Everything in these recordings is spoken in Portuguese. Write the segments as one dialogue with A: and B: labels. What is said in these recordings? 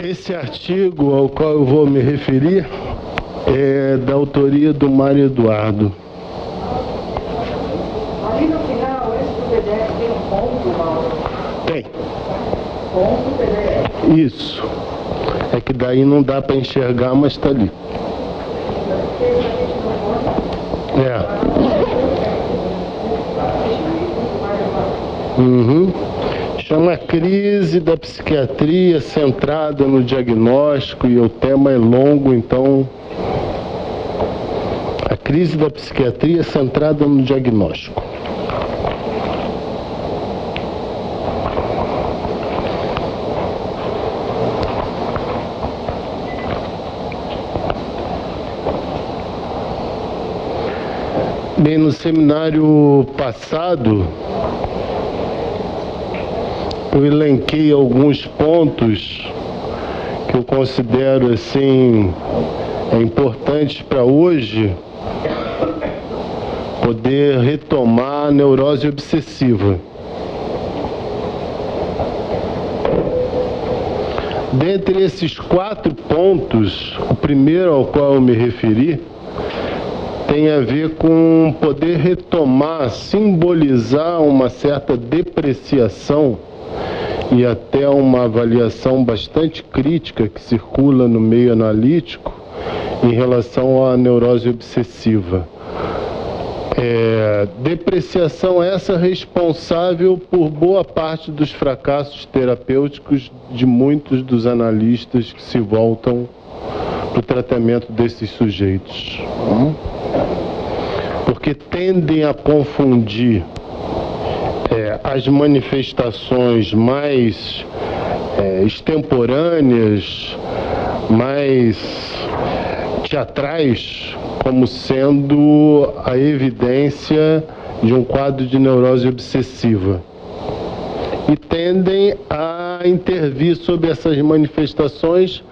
A: Esse artigo ao qual eu vou me referir é da autoria do Mário Eduardo.
B: Ali no final, esse do PDF tem um ponto, Mauro?
A: Tem.
B: Ponto PDF.
A: Isso. É que daí não dá para enxergar, mas está ali. É. Chama Crise da Psiquiatria Centrada no Diagnóstico, e o tema é longo, então... A crise da psiquiatria centrada no diagnóstico. Bem, no seminário passado, eu elenquei alguns pontos que eu considero assim importantes para hoje poder retomar a neurose obsessiva. Dentre esses 4 pontos, o primeiro ao qual eu me referi tem a ver com poder retomar, simbolizar uma certa depreciação e até uma avaliação bastante crítica que circula no meio analítico em relação à neurose obsessiva. Depreciação essa responsável por boa parte dos fracassos terapêuticos de muitos dos analistas que se voltam para o tratamento desses sujeitos. Porque tendem a confundir as manifestações mais extemporâneas, mais teatrais, como sendo a evidência de um quadro de neurose obsessiva. E tendem a intervir sobre essas manifestações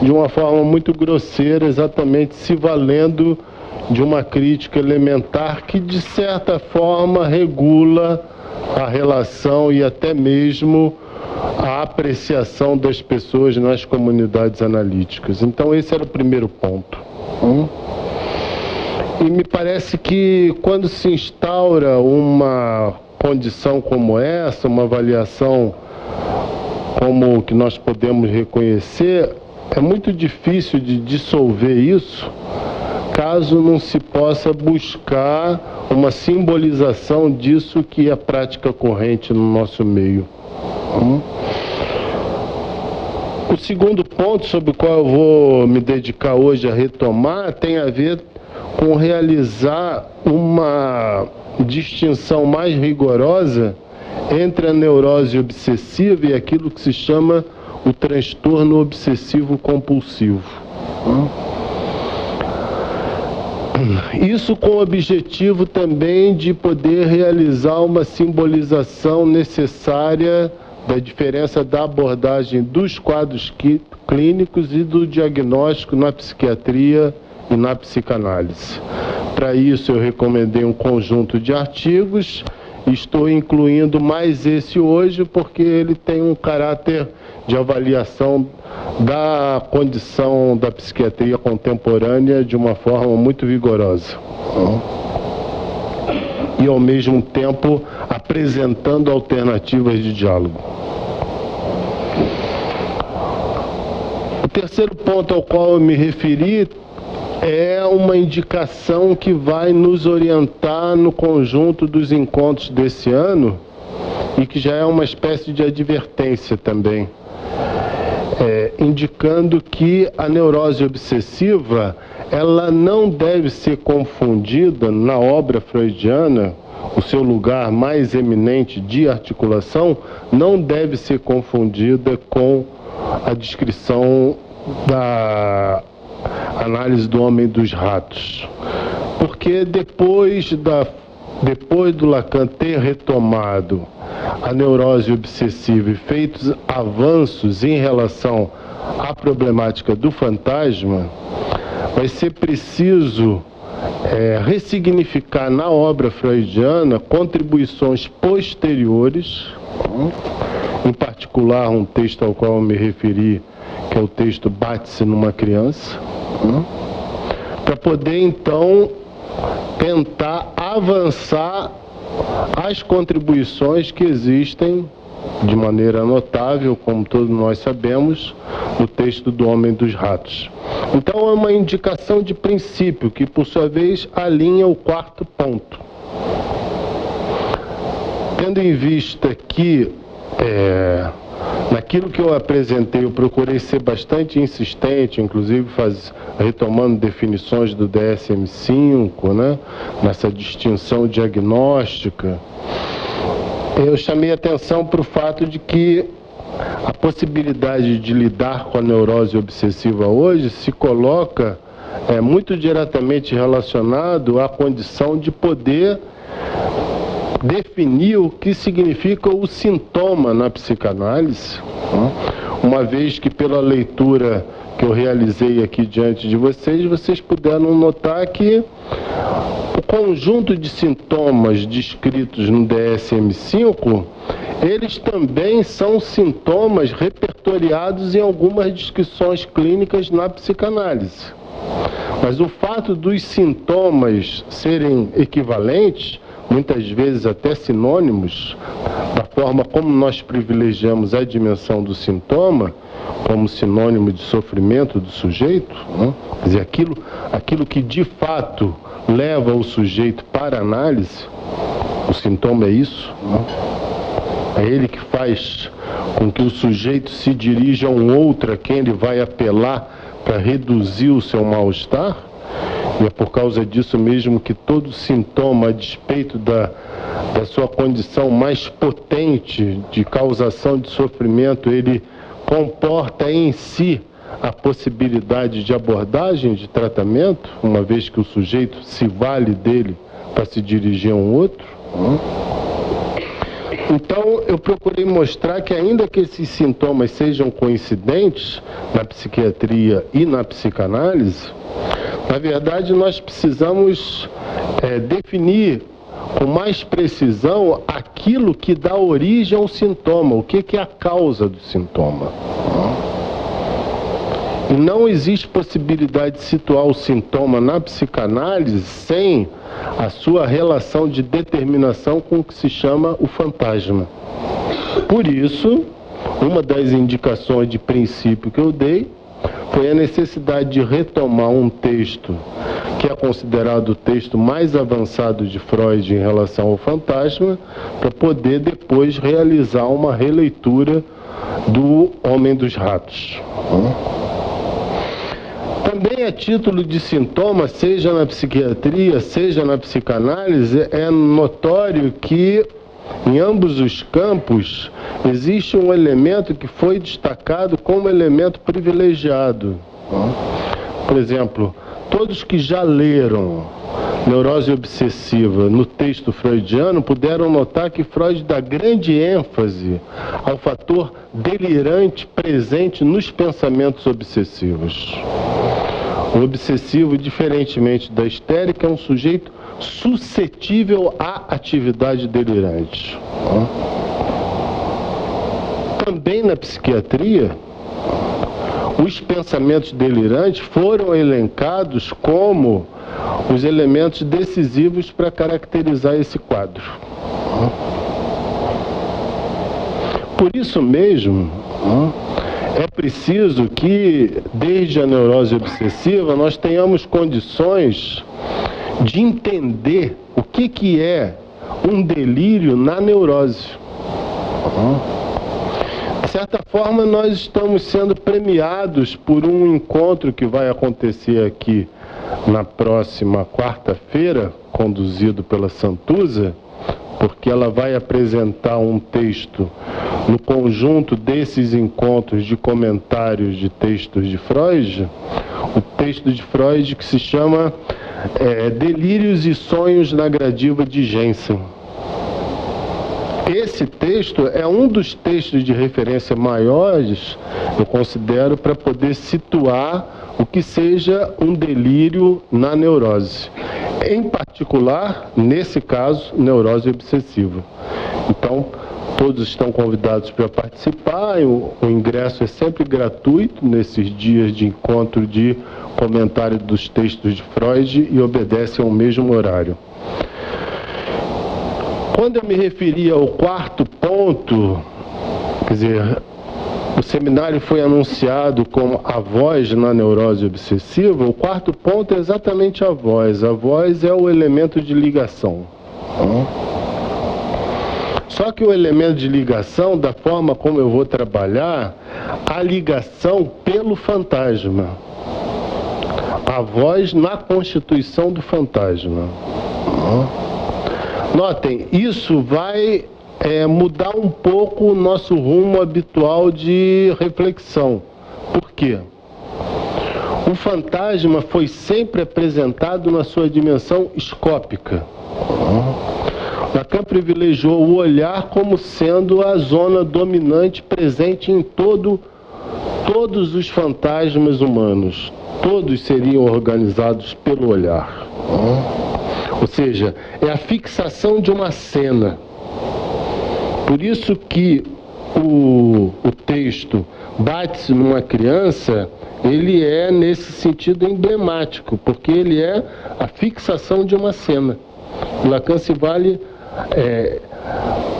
A: de uma forma muito grosseira, exatamente se valendo de uma crítica elementar que, de certa forma, regula a relação e até mesmo a apreciação das pessoas nas comunidades analíticas. Então, esse era o primeiro ponto. E me parece que quando se instaura uma condição como essa, uma avaliação como que nós podemos reconhecer, é muito difícil de dissolver isso, caso não se possa buscar uma simbolização disso que é prática corrente no nosso meio. O segundo ponto sobre o qual eu vou me dedicar hoje a retomar tem a ver com realizar uma distinção mais rigorosa entre a neurose obsessiva e aquilo que se chama o transtorno obsessivo compulsivo. Isso com o objetivo também de poder realizar uma simbolização necessária da diferença da abordagem dos quadros clínicos e do diagnóstico na psiquiatria e na psicanálise. Para isso eu recomendei um conjunto de artigos, estou incluindo mais esse hoje porque ele tem um caráter de avaliação da condição da psiquiatria contemporânea de uma forma muito vigorosa. E ao mesmo tempo apresentando alternativas de diálogo. O terceiro ponto ao qual eu me referi é uma indicação que vai nos orientar no conjunto dos encontros desse ano e que já é uma espécie de advertência também, indicando que a neurose obsessiva ela não deve ser confundida na obra freudiana, o seu lugar mais eminente de articulação não deve ser confundida com a descrição da análise do homem dos ratos. Porque depois do Lacan ter retomado a neurose obsessiva e feitos avanços em relação à problemática do fantasma, vai ser preciso ressignificar na obra freudiana contribuições posteriores, em particular um texto ao qual eu me referi, que é o texto Bate-se numa Criança, para poder então tentar avançar as contribuições que existem de maneira notável, como todos nós sabemos, no texto do Homem dos Ratos. Então é uma indicação de princípio que, por sua vez, alinha o quarto ponto. Tendo em vista que naquilo que eu apresentei, eu procurei ser bastante insistente, inclusive retomando definições do DSM-5, né, nessa distinção diagnóstica, eu chamei atenção para o fato de que a possibilidade de lidar com a neurose obsessiva hoje se coloca muito diretamente relacionado à condição de poder definir o que significa o sintoma na psicanálise, uma vez que pela leitura que eu realizei aqui diante de vocês puderam notar que o conjunto de sintomas descritos no DSM-5, eles também são sintomas repertoriados em algumas descrições clínicas na psicanálise. Mas o fato dos sintomas serem equivalentes, muitas vezes até sinônimos, da forma como nós privilegiamos a dimensão do sintoma, como sinônimo de sofrimento do sujeito, né? Quer dizer, aquilo que de fato leva o sujeito para a análise, o sintoma é isso, né? É ele que faz com que o sujeito se dirija a um outro a quem ele vai apelar para reduzir o seu mal-estar. E é por causa disso mesmo que todo sintoma, a despeito da sua condição mais potente de causação de sofrimento, ele comporta em si a possibilidade de abordagem de tratamento, uma vez que o sujeito se vale dele para se dirigir a um outro. Então, eu procurei mostrar que, ainda que esses sintomas sejam coincidentes na psiquiatria e na psicanálise, na verdade, nós precisamos definir com mais precisão aquilo que dá origem ao sintoma, o que é a causa do sintoma. E não existe possibilidade de situar o sintoma na psicanálise sem a sua relação de determinação com o que se chama o fantasma. Por isso, uma das indicações de princípio que eu dei foi a necessidade de retomar um texto que é considerado o texto mais avançado de Freud em relação ao fantasma, para poder depois realizar uma releitura do Homem dos Ratos. Também a título de sintoma, seja na psiquiatria, seja na psicanálise, é notório que em ambos os campos existe um elemento que foi destacado como elemento privilegiado. Por exemplo, todos que já leram Neurose Obsessiva no texto freudiano puderam notar que Freud dá grande ênfase ao fator delirante presente nos pensamentos obsessivos. O obsessivo, diferentemente da histérica, é um sujeito suscetível à atividade delirante. Também na psiquiatria, os pensamentos delirantes foram elencados como os elementos decisivos para caracterizar esse quadro. Por isso mesmo, é preciso que, desde a neurose obsessiva, nós tenhamos condições de entender o que é um delírio na neurose. De certa forma, nós estamos sendo premiados por um encontro que vai acontecer aqui na próxima quarta-feira, conduzido pela Santuza, porque ela vai apresentar um texto no conjunto desses encontros de comentários de textos de Freud, o texto de Freud que se chama Delírios e Sonhos na Gradiva de Jensen. Esse texto é um dos textos de referência maiores, eu considero, para poder situar o que seja um delírio na neurose. em particular, nesse caso, neurose obsessiva. Então, todos estão convidados para participar, o ingresso é sempre gratuito nesses dias de encontro de comentário dos textos de Freud e obedece ao mesmo horário. Quando eu me referi ao quarto ponto, quer dizer, o seminário foi anunciado como a voz na neurose obsessiva, o quarto ponto é exatamente a voz. A voz é o elemento de ligação. Só que o elemento de ligação, da forma como eu vou trabalhar, a ligação pelo fantasma. A voz na constituição do fantasma. Notem, isso vai mudar um pouco o nosso rumo habitual de reflexão. Por quê? O fantasma foi sempre apresentado na sua dimensão escópica. Lacan privilegiou o olhar como sendo a zona dominante presente em todos os fantasmas humanos. Todos seriam organizados pelo olhar. Ou seja, é a fixação de uma cena. Por isso que o texto Bate-se numa criança, ele é nesse sentido emblemático, porque ele é a fixação de uma cena. Lacan se vale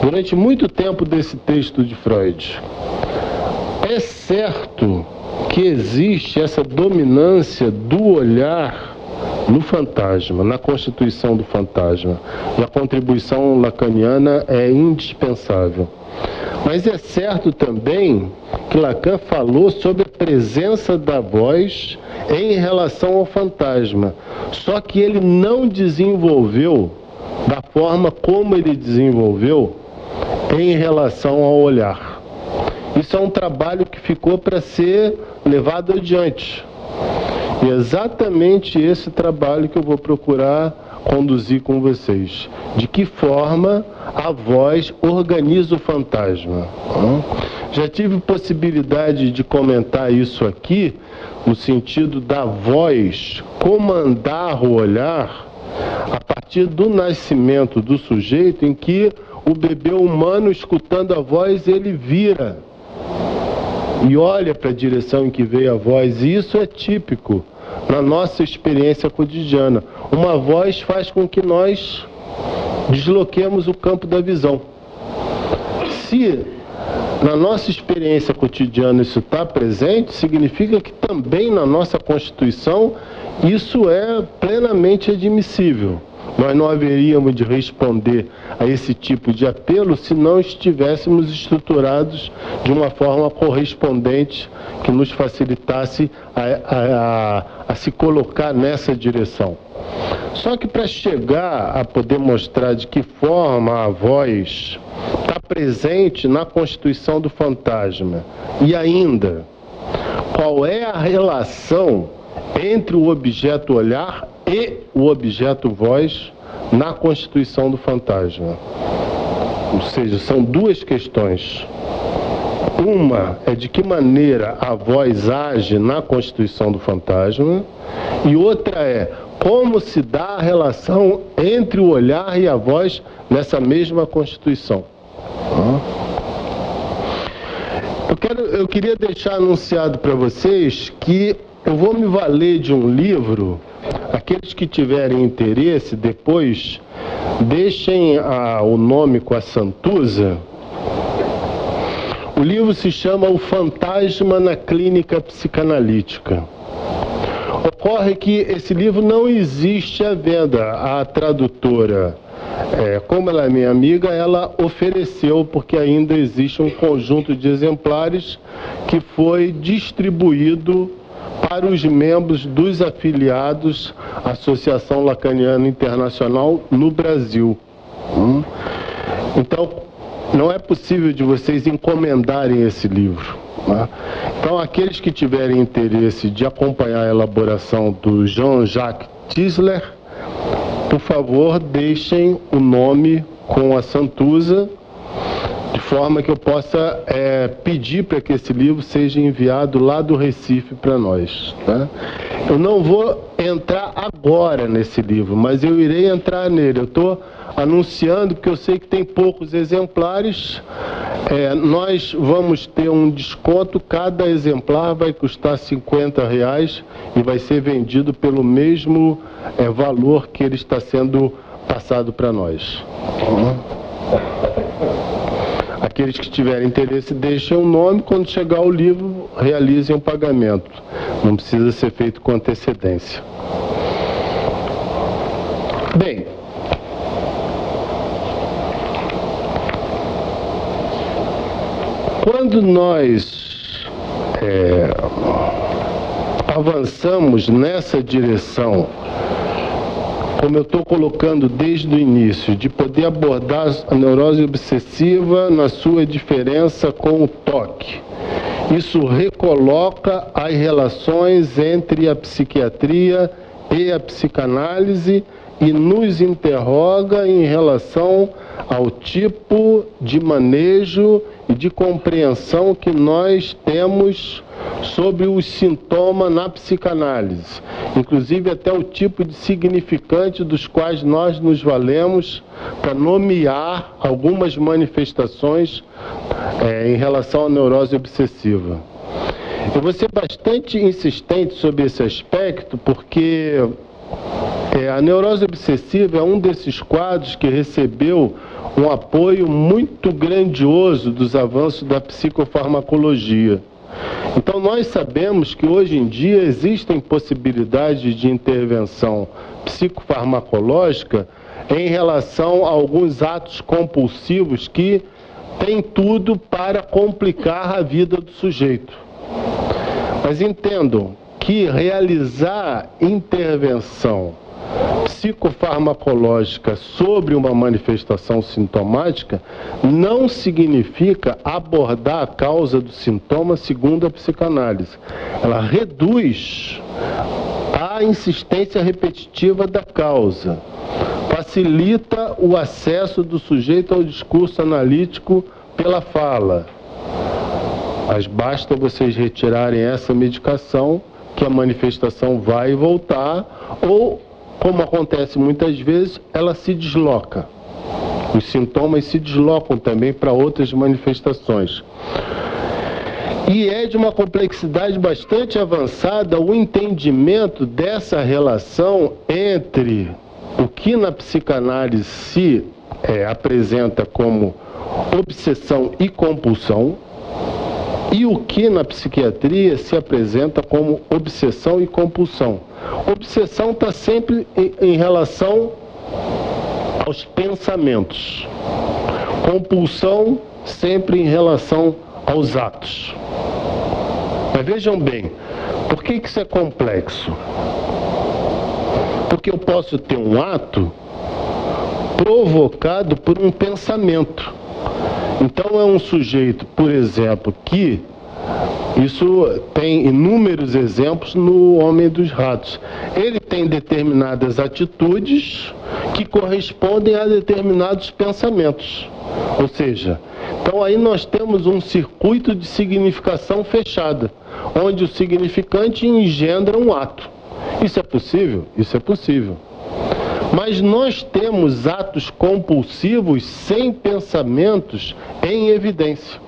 A: durante muito tempo desse texto de Freud. É certo que existe essa dominância do olhar no fantasma, na constituição do fantasma. E a contribuição lacaniana é indispensável. Mas é certo também que Lacan falou sobre a presença da voz em relação ao fantasma. Só que ele não desenvolveu da forma como ele desenvolveu em relação ao olhar. Isso é um trabalho que ficou para ser levado adiante. E é exatamente esse trabalho que eu vou procurar conduzir com vocês. De que forma a voz organiza o fantasma. Já tive possibilidade de comentar isso aqui, no sentido da voz comandar o olhar a partir do nascimento do sujeito, em que o bebê humano, escutando a voz, ele vira e olha para a direção em que veio a voz. E isso é típico na nossa experiência cotidiana. Uma voz faz com que nós desloquemos o campo da visão. Se na nossa experiência cotidiana isso está presente, significa que também na nossa Constituição isso é plenamente admissível. Nós não haveríamos de responder a esse tipo de apelo se não estivéssemos estruturados de uma forma correspondente que nos facilitasse a se colocar nessa direção. Só que para chegar a poder mostrar de que forma a voz está presente na constituição do fantasma e ainda qual é a relação entre o objeto olhar e o objeto voz na constituição do fantasma. Ou seja, são duas questões. Uma é de que maneira a voz age na constituição do fantasma e outra é como se dá a relação entre o olhar e a voz nessa mesma constituição. Eu queria deixar anunciado para vocês que eu vou me valer de um livro. Aqueles que tiverem interesse, depois deixem o nome com a Santuza. O livro se chama O Fantasma na Clínica Psicanalítica. Ocorre que esse livro não existe à venda. A tradutora, como ela é minha amiga, ela ofereceu, porque ainda existe um conjunto de exemplares que foi distribuído para os membros dos afiliados à Associação Lacaniana Internacional no Brasil. Então, não é possível de vocês encomendarem esse livro. Então, aqueles que tiverem interesse de acompanhar a elaboração do Jean-Jacques Tisler, por favor, deixem o nome com a Santuza de forma que eu possa pedir para que esse livro seja enviado lá do Recife para nós, tá? Eu não vou entrar agora nesse livro, mas eu irei entrar nele. Eu estou anunciando porque eu sei que tem poucos exemplares. Nós vamos ter um desconto, cada exemplar vai custar R$50 e vai ser vendido pelo mesmo valor que ele está sendo passado para nós. Aqueles que tiverem interesse, deixem o nome, quando chegar o livro, realizem o pagamento. Não precisa ser feito com antecedência. Bem, quando nós avançamos nessa direção, como eu estou colocando desde o início, de poder abordar a neurose obsessiva na sua diferença com o toque, isso recoloca as relações entre a psiquiatria e a psicanálise e nos interroga em relação ao tipo de manejo e de compreensão que nós temos sobre os sintomas na psicanálise, inclusive até o tipo de significante dos quais nós nos valemos para nomear algumas manifestações em relação à neurose obsessiva. Eu vou ser bastante insistente sobre esse aspecto, porque a neurose obsessiva é um desses quadros que recebeu um apoio muito grandioso dos avanços da psicofarmacologia. Então nós sabemos que hoje em dia existem possibilidades de intervenção psicofarmacológica em relação a alguns atos compulsivos que têm tudo para complicar a vida do sujeito. Mas entendam que realizar intervenção psicofarmacológica sobre uma manifestação sintomática não significa abordar a causa do sintoma segundo a psicanálise. Ela reduz a insistência repetitiva da causa, facilita o acesso do sujeito ao discurso analítico pela fala. Mas basta vocês retirarem essa medicação que a manifestação vai voltar, ou, como acontece muitas vezes, ela se desloca. Os sintomas se deslocam também para outras manifestações. E é de uma complexidade bastante avançada o entendimento dessa relação entre o que na psicanálise se apresenta como obsessão e compulsão, e o que na psiquiatria se apresenta como obsessão e compulsão. Obsessão está sempre em relação aos pensamentos. Compulsão sempre em relação aos atos. Mas vejam bem, por que isso é complexo? Porque eu posso ter um ato provocado por um pensamento. Então é um sujeito, por exemplo, que isso tem inúmeros exemplos no Homem dos Ratos. Ele tem determinadas atitudes que correspondem a determinados pensamentos. Ou seja, então aí nós temos um circuito de significação fechada, onde o significante engendra um ato. Isso é possível? Isso é possível. Mas nós temos atos compulsivos sem pensamentos em evidência.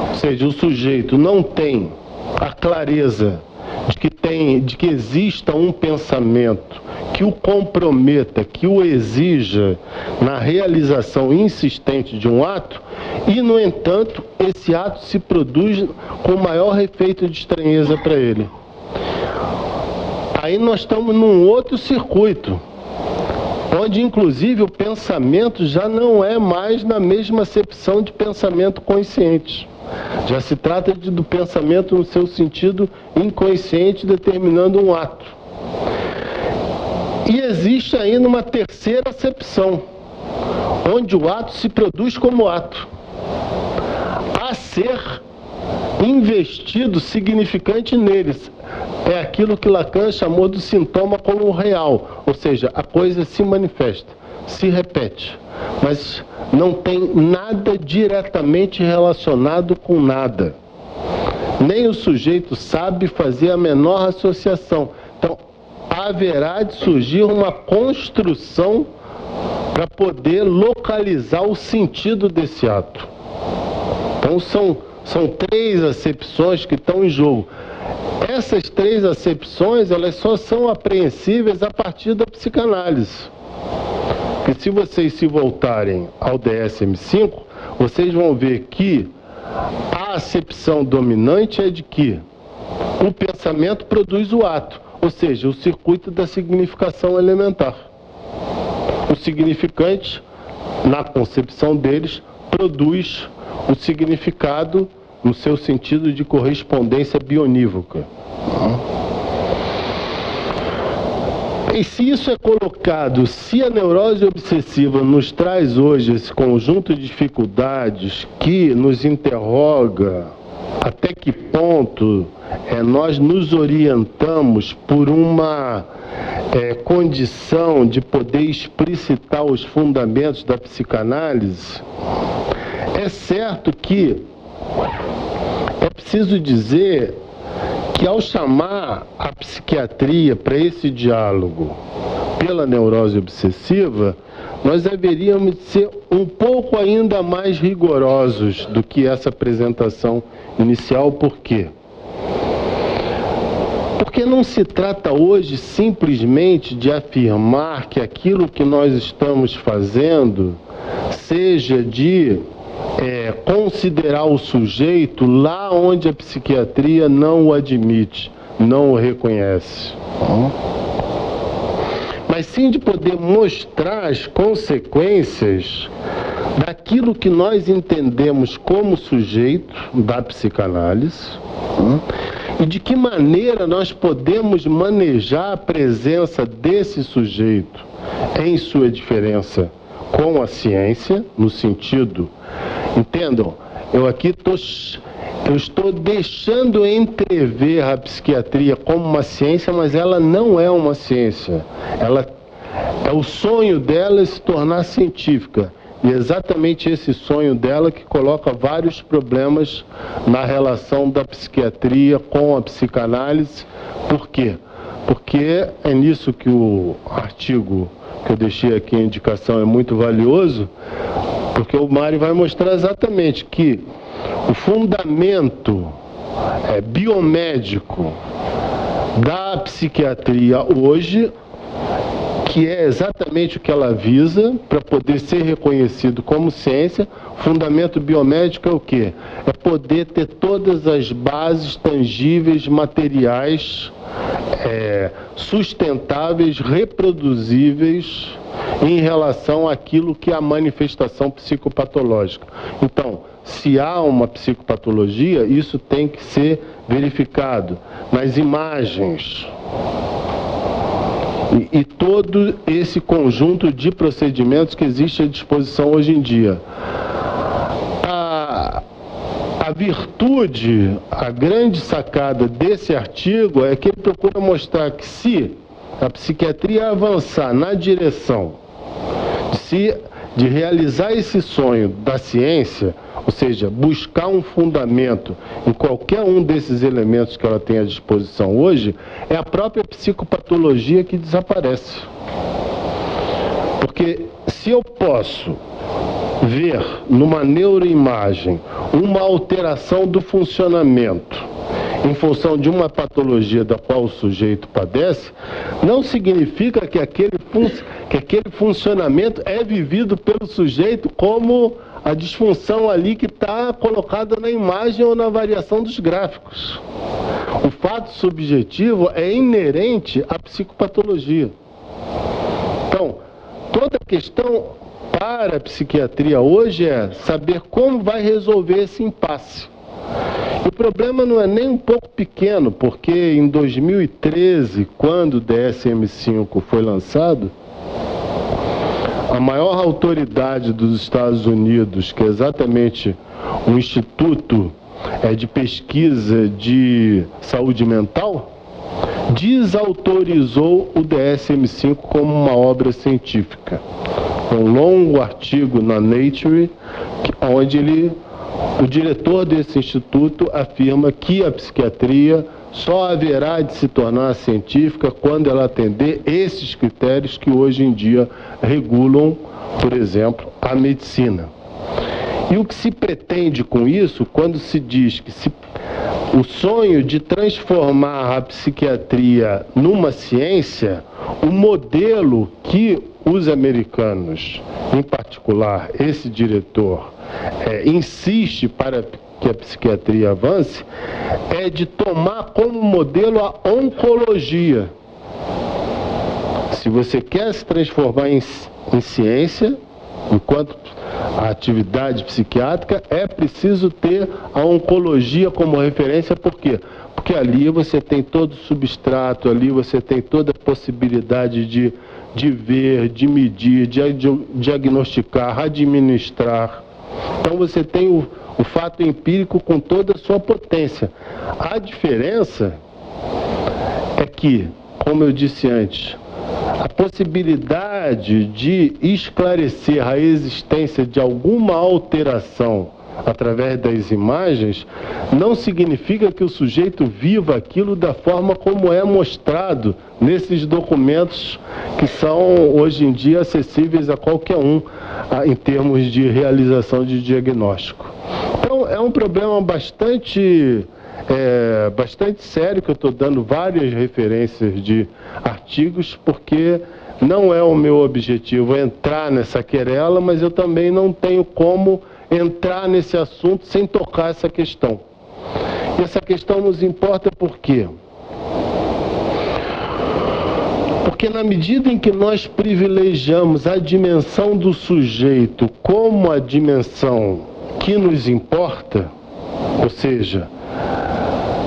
A: Ou seja, o sujeito não tem a clareza de que exista um pensamento que o comprometa, que o exija na realização insistente de um ato, e, no entanto, esse ato se produz com maior efeito de estranheza para ele. Aí nós estamos num outro circuito, onde inclusive o pensamento já não é mais na mesma acepção de pensamento consciente. Já se trata do pensamento no seu sentido inconsciente determinando um ato. E existe ainda uma terceira acepção, onde o ato se produz como ato, a ser investido significante neles. É aquilo que Lacan chamou do sintoma como real, ou seja, a coisa se manifesta, se repete. mas não tem nada diretamente relacionado com nada. Nem o sujeito sabe fazer a menor associação. Então, haverá de surgir uma construção para poder localizar o sentido desse ato. Então, são três acepções que estão em jogo. Essas três acepções, elas só são apreensíveis a partir da psicanálise. Porque se vocês se voltarem ao DSM-5, vocês vão ver que a acepção dominante é de que o pensamento produz o ato, ou seja, o circuito da significação elementar. O significante, na concepção deles, produz o significado no seu sentido de correspondência bionívoca. E se isso é colocado, se a neurose obsessiva nos traz hoje esse conjunto de dificuldades que nos interroga até que ponto nós nos orientamos por uma condição de poder explicitar os fundamentos da psicanálise, é certo que é preciso dizer que ao chamar a psiquiatria para esse diálogo pela neurose obsessiva, nós deveríamos ser um pouco ainda mais rigorosos do que essa apresentação inicial. Por quê? Porque não se trata hoje simplesmente de afirmar que aquilo que nós estamos fazendo seja de considerar o sujeito lá onde a psiquiatria não o admite, não o reconhece. Mas sim de poder mostrar as consequências daquilo que nós entendemos como sujeito da psicanálise e de que maneira nós podemos manejar a presença desse sujeito em sua diferença com a ciência, no sentido, entendam, eu estou deixando entrever a psiquiatria como uma ciência, mas ela não é uma ciência. Ela é o sonho dela se tornar científica. E é exatamente esse sonho dela que coloca vários problemas na relação da psiquiatria com a psicanálise. Por quê? Porque é nisso que o artigo que eu deixei aqui, a indicação, é muito valioso, porque o Mário vai mostrar exatamente que o fundamento biomédico da psiquiatria hoje, que é exatamente o que ela visa para poder ser reconhecido como ciência, fundamento biomédico é o quê? É poder ter todas as bases tangíveis, materiais, sustentáveis, reproduzíveis em relação àquilo que é a manifestação psicopatológica. Então, se há uma psicopatologia, isso tem que ser verificado nas imagens. E todo esse conjunto de procedimentos que existe à disposição hoje em dia. A virtude, a grande sacada desse artigo é que ele procura mostrar que se a psiquiatria avançar na direção de realizar esse sonho da ciência, ou seja, buscar um fundamento em qualquer um desses elementos que ela tem à disposição hoje, é a própria psicopatologia que desaparece. Porque se eu posso ver numa neuroimagem uma alteração do funcionamento em função de uma patologia da qual o sujeito padece, não significa que aquele funcionamento é vivido pelo sujeito como a disfunção ali que está colocada na imagem ou na variação dos gráficos. O fato subjetivo é inerente à psicopatologia. Então, toda a questão para a psiquiatria hoje é saber como vai resolver esse impasse. E o problema não é nem um pouco pequeno, porque em 2013, quando o DSM-5 foi lançado, a maior autoridade dos Estados Unidos, que é exatamente um instituto de pesquisa de saúde mental, desautorizou o DSM-5 como uma obra científica. Foi um longo artigo na Nature, onde o diretor desse instituto afirma que a psiquiatria só haverá de se tornar científica quando ela atender esses critérios que hoje em dia regulam, por exemplo, a medicina. E o que se pretende com isso, quando se diz que o sonho de transformar a psiquiatria numa ciência, o modelo que os americanos, em particular esse diretor, insiste para que a psiquiatria avance, é de tomar como modelo a oncologia. Se você quer se transformar em ciência, enquanto a atividade psiquiátrica, é preciso ter a oncologia como referência. Por quê? Porque ali você tem todo o substrato, ali você tem toda a possibilidade de ver, de medir, de diagnosticar, administrar. Então você tem o fato empírico com toda a sua potência. A diferença é que, como eu disse antes, a possibilidade de esclarecer a existência de alguma alteração através das imagens não significa que o sujeito viva aquilo da forma como é mostrado nesses documentos que são hoje em dia acessíveis a qualquer um em termos de realização de diagnóstico. Então é um problema bastante sério, que eu estou dando várias referências de artigos, porque não é o meu objetivo entrar nessa querela, mas eu também não tenho como entrar nesse assunto sem tocar essa questão. E essa questão nos importa por quê? Porque na medida em que nós privilegiamos a dimensão do sujeito como a dimensão que nos importa, ou seja,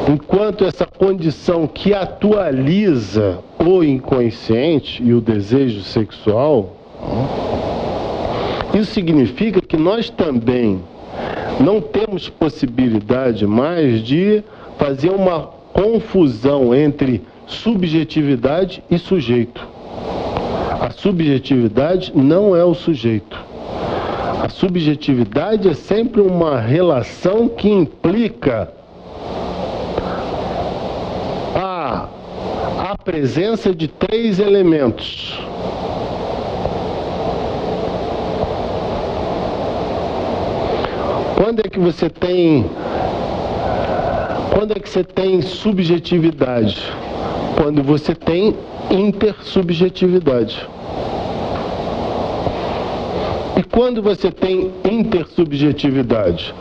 A: enquanto essa condição que atualiza o inconsciente e o desejo sexual, isso significa que nós também não temos possibilidade mais de fazer uma confusão entre subjetividade e sujeito. A subjetividade não é o sujeito. A subjetividade é sempre uma relação que implica a presença de 3 elementos. Quando é que você tem subjetividade? Quando você tem intersubjetividade. E quando você tem intersubjetividade?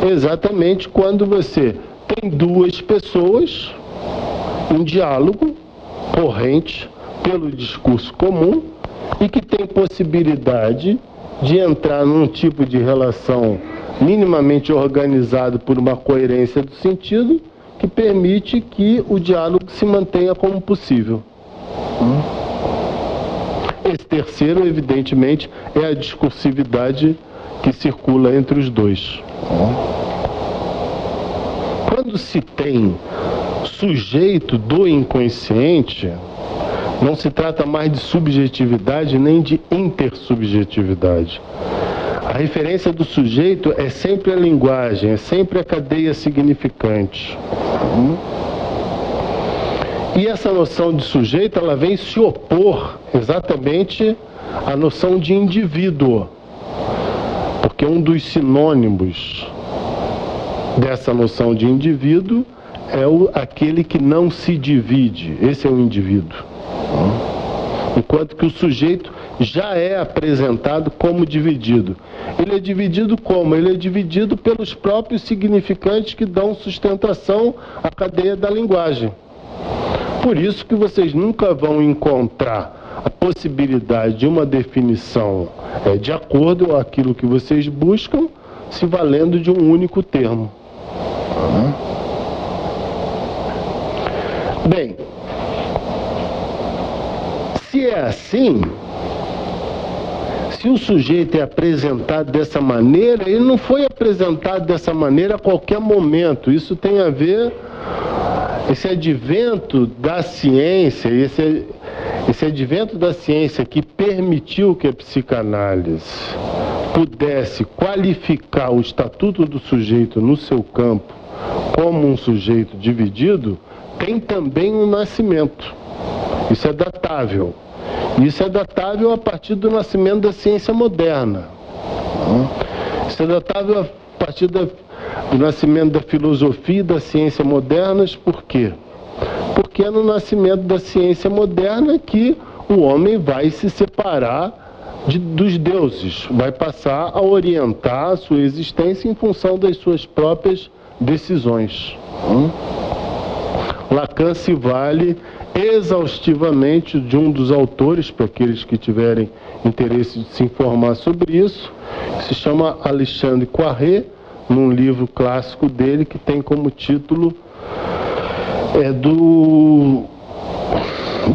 A: Exatamente quando você tem 2 pessoas em diálogo corrente pelo discurso comum e que tem possibilidade de entrar num tipo de relação minimamente organizado por uma coerência do sentido que permite que o diálogo se mantenha como possível. Esse terceiro, evidentemente, é a discursividade que circula entre os dois. Quando se tem sujeito do inconsciente, não se trata mais de subjetividade nem de intersubjetividade. A referência do sujeito é sempre a linguagem, é sempre a cadeia significante. E essa noção de sujeito, ela vem se opor exatamente à noção de indivíduo. Porque um dos sinônimos dessa noção de indivíduo é aquele que não se divide. Esse é o indivíduo. Enquanto que o sujeito já é apresentado como dividido. Ele é dividido como? Ele é dividido pelos próprios significantes que dão sustentação à cadeia da linguagem. Por isso que vocês nunca vão encontrar a possibilidade de uma definição de acordo com aquilo que vocês buscam, se valendo de um único termo. Bem, se é assim, se o sujeito é apresentado dessa maneira, ele não foi apresentado dessa maneira a qualquer momento. Isso tem a ver, esse advento da ciência, esse advento da ciência que permitiu que a psicanálise pudesse qualificar o estatuto do sujeito no seu campo como um sujeito dividido, tem também um nascimento. Isso é datável. Isso é datável a partir do nascimento da ciência moderna. Isso é datável a partir do nascimento da filosofia e da ciência modernas. Por quê? Porque é no nascimento da ciência moderna que o homem vai se separar dos deuses, vai passar a orientar a sua existência em função das suas próprias decisões. Lacan se vale exaustivamente de um dos autores, para aqueles que tiverem interesse de se informar sobre isso, que se chama Alexandre Poiré, num livro clássico dele que tem como título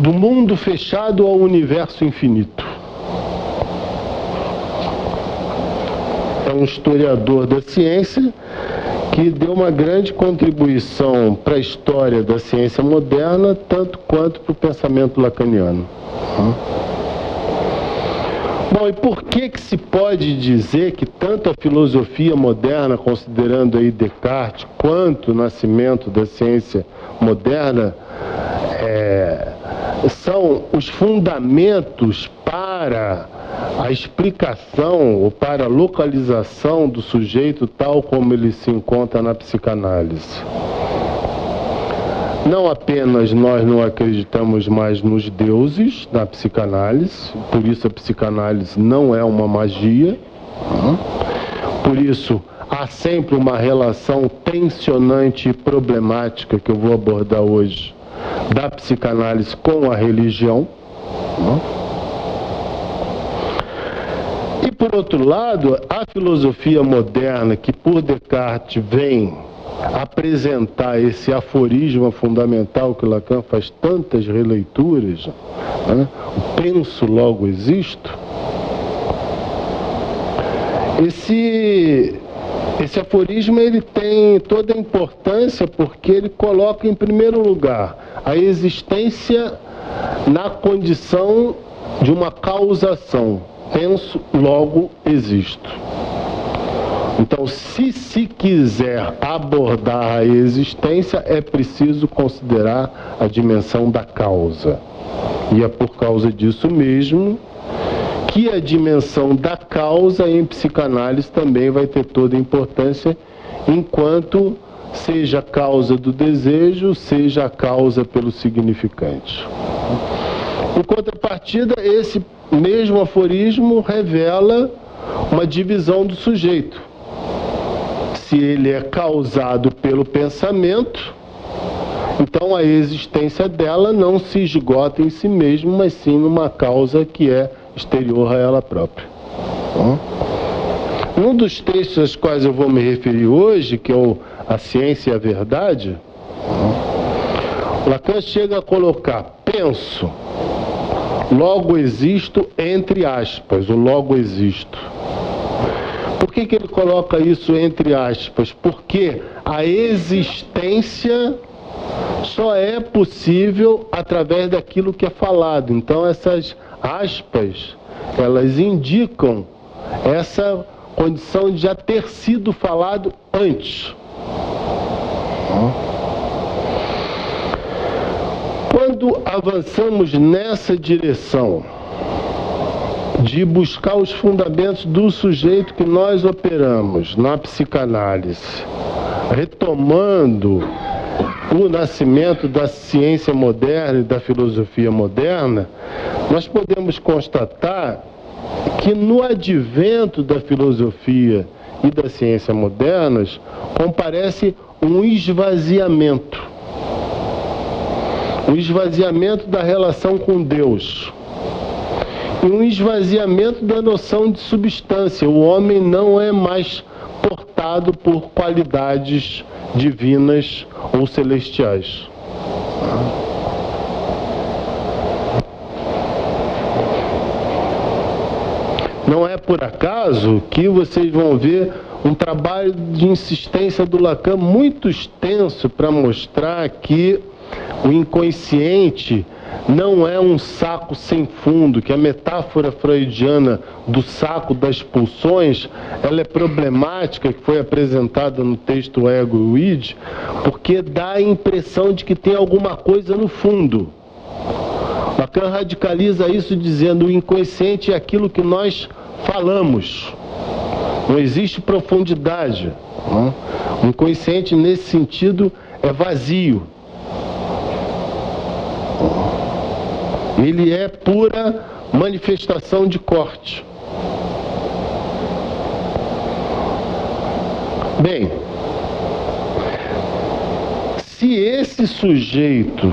A: do mundo fechado ao universo infinito. É um historiador da ciência que deu uma grande contribuição para a história da ciência moderna, tanto quanto para o pensamento lacaniano. Bom, e por que se pode dizer que tanto a filosofia moderna, considerando aí Descartes, quanto o nascimento da ciência moderna, são os fundamentos para a explicação ou para a localização do sujeito tal como ele se encontra na psicanálise? Não apenas nós não acreditamos mais nos deuses na psicanálise, por isso a psicanálise não é uma magia, por isso há sempre uma relação tensionante e problemática que eu vou abordar hoje da psicanálise com a religião. E por outro lado, a filosofia moderna, que por Descartes vem apresentar esse aforismo fundamental que Lacan faz tantas releituras, o penso logo existo, esse aforismo ele tem toda a importância porque ele coloca em primeiro lugar a existência na condição de uma causação. Penso, logo existo. Então, se quiser abordar a existência, é preciso considerar a dimensão da causa. E é por causa disso mesmo que a dimensão da causa em psicanálise também vai ter toda a importância, enquanto seja a causa do desejo, seja a causa pelo significante. Em contrapartida, esse mesmo aforismo revela uma divisão do sujeito. Se ele é causado pelo pensamento, então a existência dela não se esgota em si mesmo, mas sim numa causa que é exterior a ela própria. Um dos textos aos quais eu vou me referir hoje, que é A Ciência e a Verdade, Lacan chega a colocar penso, logo existo, entre aspas, o logo existo. Por que ele coloca isso entre aspas? Porque a existência só é possível através daquilo que é falado. Então essas aspas, elas indicam essa condição de já ter sido falado antes. Quando avançamos nessa direção de buscar os fundamentos do sujeito que nós operamos na psicanálise, retomando o nascimento da ciência moderna e da filosofia moderna, nós podemos constatar que no advento da filosofia e da ciência modernas comparece um esvaziamento. O esvaziamento da relação com Deus. E um esvaziamento da noção de substância. O homem não é mais portado por qualidades divinas ou celestiais. Não é por acaso que vocês vão ver um trabalho de insistência do Lacan muito extenso para mostrar que o inconsciente não é um saco sem fundo, que a metáfora freudiana do saco das pulsões, ela é problemática, que foi apresentada no texto Ego e o Id, porque dá a impressão de que tem alguma coisa no fundo. Lacan radicaliza isso dizendo: o inconsciente é aquilo que nós falamos. Não existe profundidade. O inconsciente, nesse sentido, é vazio. Ele é pura manifestação de corte. Bem, se esse sujeito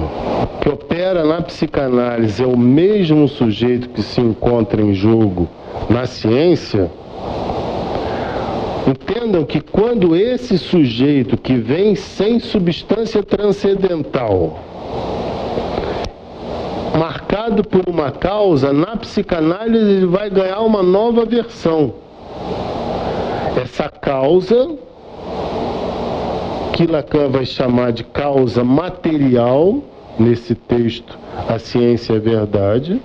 A: que opera na psicanálise é o mesmo sujeito que se encontra em jogo na ciência, entendam que quando esse sujeito que vem sem substância transcendental, marcado por uma causa, na psicanálise ele vai ganhar uma nova versão. Essa causa, que Lacan vai chamar de causa material, nesse texto A Ciência é a Verdade,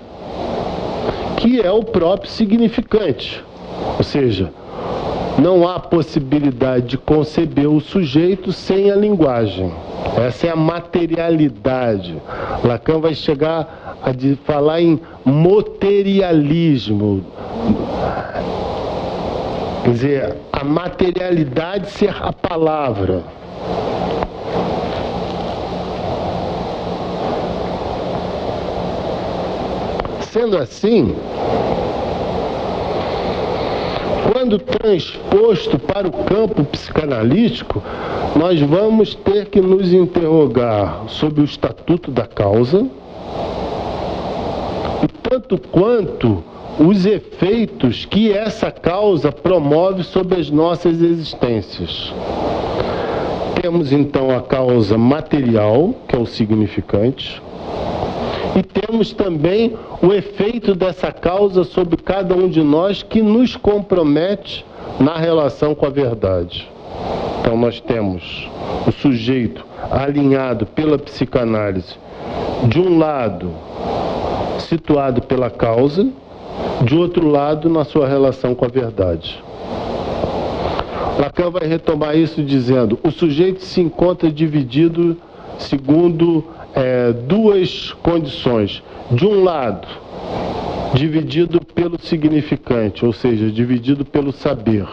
A: que é o próprio significante. Ou seja, não há possibilidade de conceber o sujeito sem a linguagem. Essa é a materialidade. Lacan vai chegar a falar em materialismo. Quer dizer, a materialidade ser a palavra. Sendo assim, quando transposto para o campo psicanalítico, nós vamos ter que nos interrogar sobre o estatuto da causa, e tanto quanto os efeitos que essa causa promove sobre as nossas existências. Temos então a causa material, que é o significante, e temos também o efeito dessa causa sobre cada um de nós, que nos compromete na relação com a verdade. Então nós temos o sujeito alinhado pela psicanálise, de um lado situado pela causa, de outro lado na sua relação com a verdade. Lacan vai retomar isso dizendo: o sujeito se encontra dividido segundo duas condições. De um lado, dividido pelo significante, ou seja, dividido pelo saber.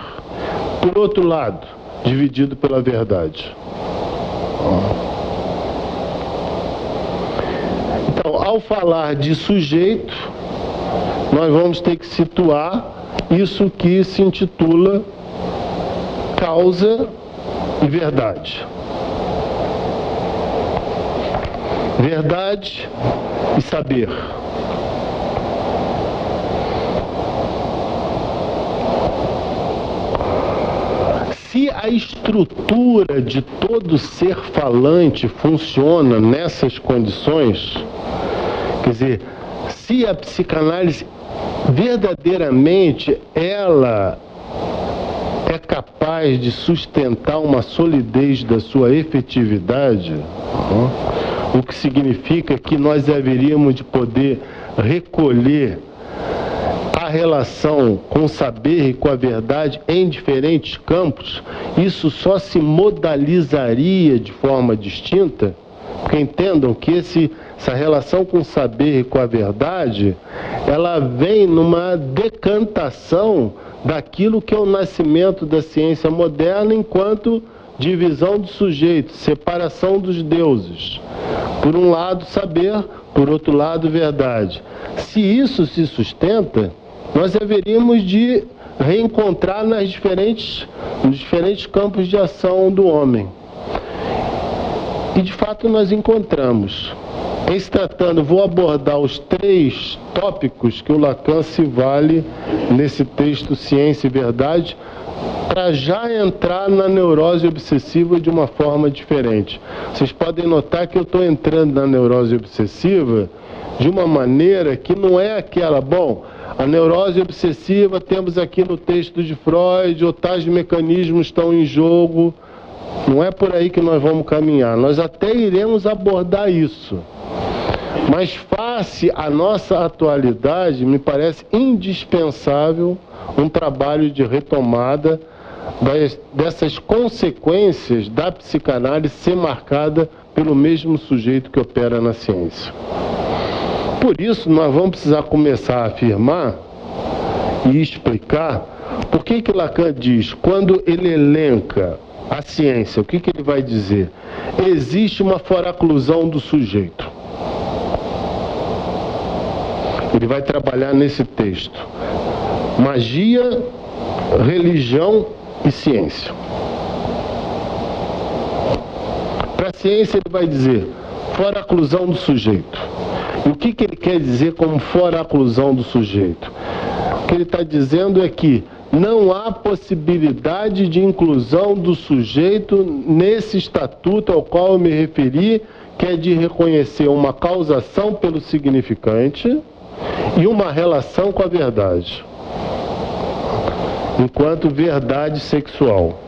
A: Por outro lado, dividido pela verdade. Então, ao falar de sujeito, nós vamos ter que situar isso que se intitula causa e verdade. Verdade e saber. Se a estrutura de todo ser falante funciona nessas condições, quer dizer, se a psicanálise verdadeiramente ela é capaz de sustentar uma solidez da sua efetividade, o que significa que nós haveríamos de poder recolher a relação com o saber e com a verdade em diferentes campos, isso só se modalizaria de forma distinta, porque entendam que essa relação com o saber e com a verdade, ela vem numa decantação daquilo que é o nascimento da ciência moderna enquanto divisão do sujeito, separação dos deuses. Por um lado, saber, por outro lado, verdade. Se isso se sustenta, nós haveríamos de reencontrar nos diferentes campos de ação do homem. E, de fato, nós encontramos. Em se tratando, vou abordar os 3 tópicos que o Lacan se vale nesse texto Ciência e Verdade, para já entrar na neurose obsessiva de uma forma diferente. Vocês podem notar que eu estou entrando na neurose obsessiva de uma maneira que não é aquela, bom, a neurose obsessiva temos aqui no texto de Freud, ou tais mecanismos estão em jogo. Não é por aí que nós vamos caminhar. Nós até iremos abordar isso. Mas face à nossa atualidade, me parece indispensável um trabalho de retomada dessas consequências da psicanálise ser marcada pelo mesmo sujeito que opera na ciência. Por isso, nós vamos precisar começar a afirmar e explicar por que Lacan diz, quando ele elenca a ciência, o que ele vai dizer? Existe uma foraclusão do sujeito. Ele vai trabalhar nesse texto. Magia, religião e ciência. Para a ciência ele vai dizer foraclusão do sujeito. E o que ele quer dizer como foraclusão do sujeito? O que ele está dizendo é que não há possibilidade de inclusão do sujeito nesse estatuto ao qual eu me referi, que é de reconhecer uma causação pelo significante e uma relação com a verdade, enquanto verdade sexual.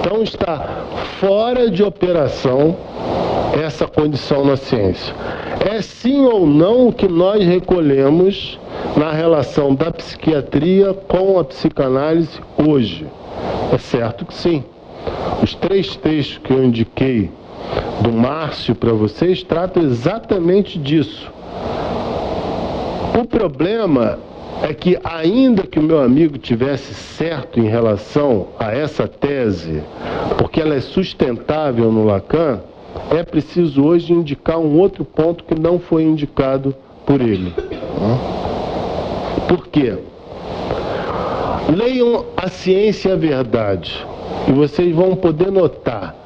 A: Então está fora de operação essa condição na ciência. É sim ou não o que nós recolhemos na relação da psiquiatria com a psicanálise hoje? É certo que sim. Os 3 textos que eu indiquei do Márcio para vocês tratam exatamente disso. O problema é que, ainda que o meu amigo tivesse certo em relação a essa tese, porque ela é sustentável no Lacan, é preciso hoje indicar um outro ponto que não foi indicado por ele. Por quê? Leiam A Ciência e a Verdade e vocês vão poder notar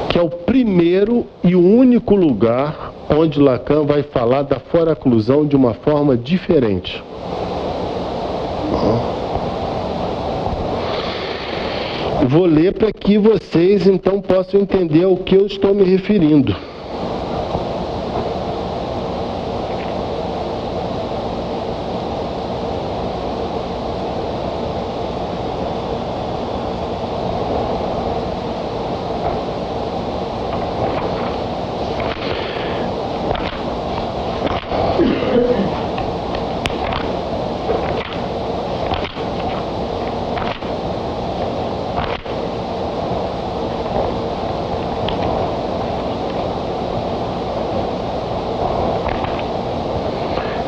A: que é o primeiro e o único lugar onde Lacan vai falar da foraclusão de uma forma diferente. Vou ler para que vocês então possam entender ao que eu estou me referindo.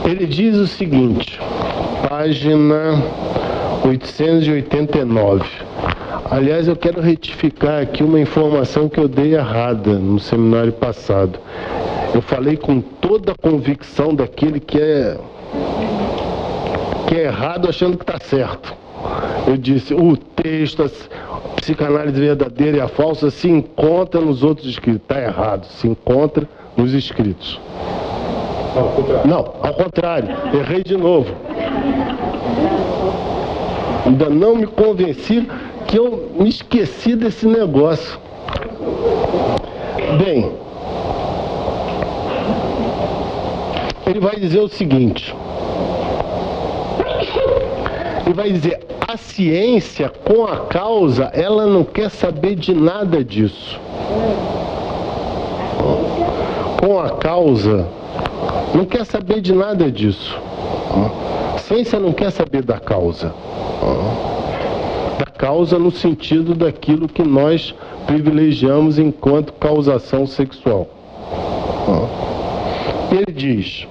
A: Ele diz o seguinte, página 889. Aliás, eu quero retificar aqui uma informação que eu dei errada no seminário passado. Eu falei com toda a convicção daquele que é errado achando que está certo. Eu disse, o texto, a psicanálise verdadeira e a falsa se encontra nos outros escritos. Está errado, se encontra nos escritos. Não, ao contrário, errei de novo. Ainda não me convenci que eu me esqueci desse negócio. Bem, ele vai dizer o seguinte. Ele vai dizer, a ciência com a causa, ela não quer saber de nada disso. Com a causa, não quer saber de nada disso. A ciência não quer saber da causa. Da causa no sentido daquilo que nós privilegiamos enquanto causação sexual. Ele diz,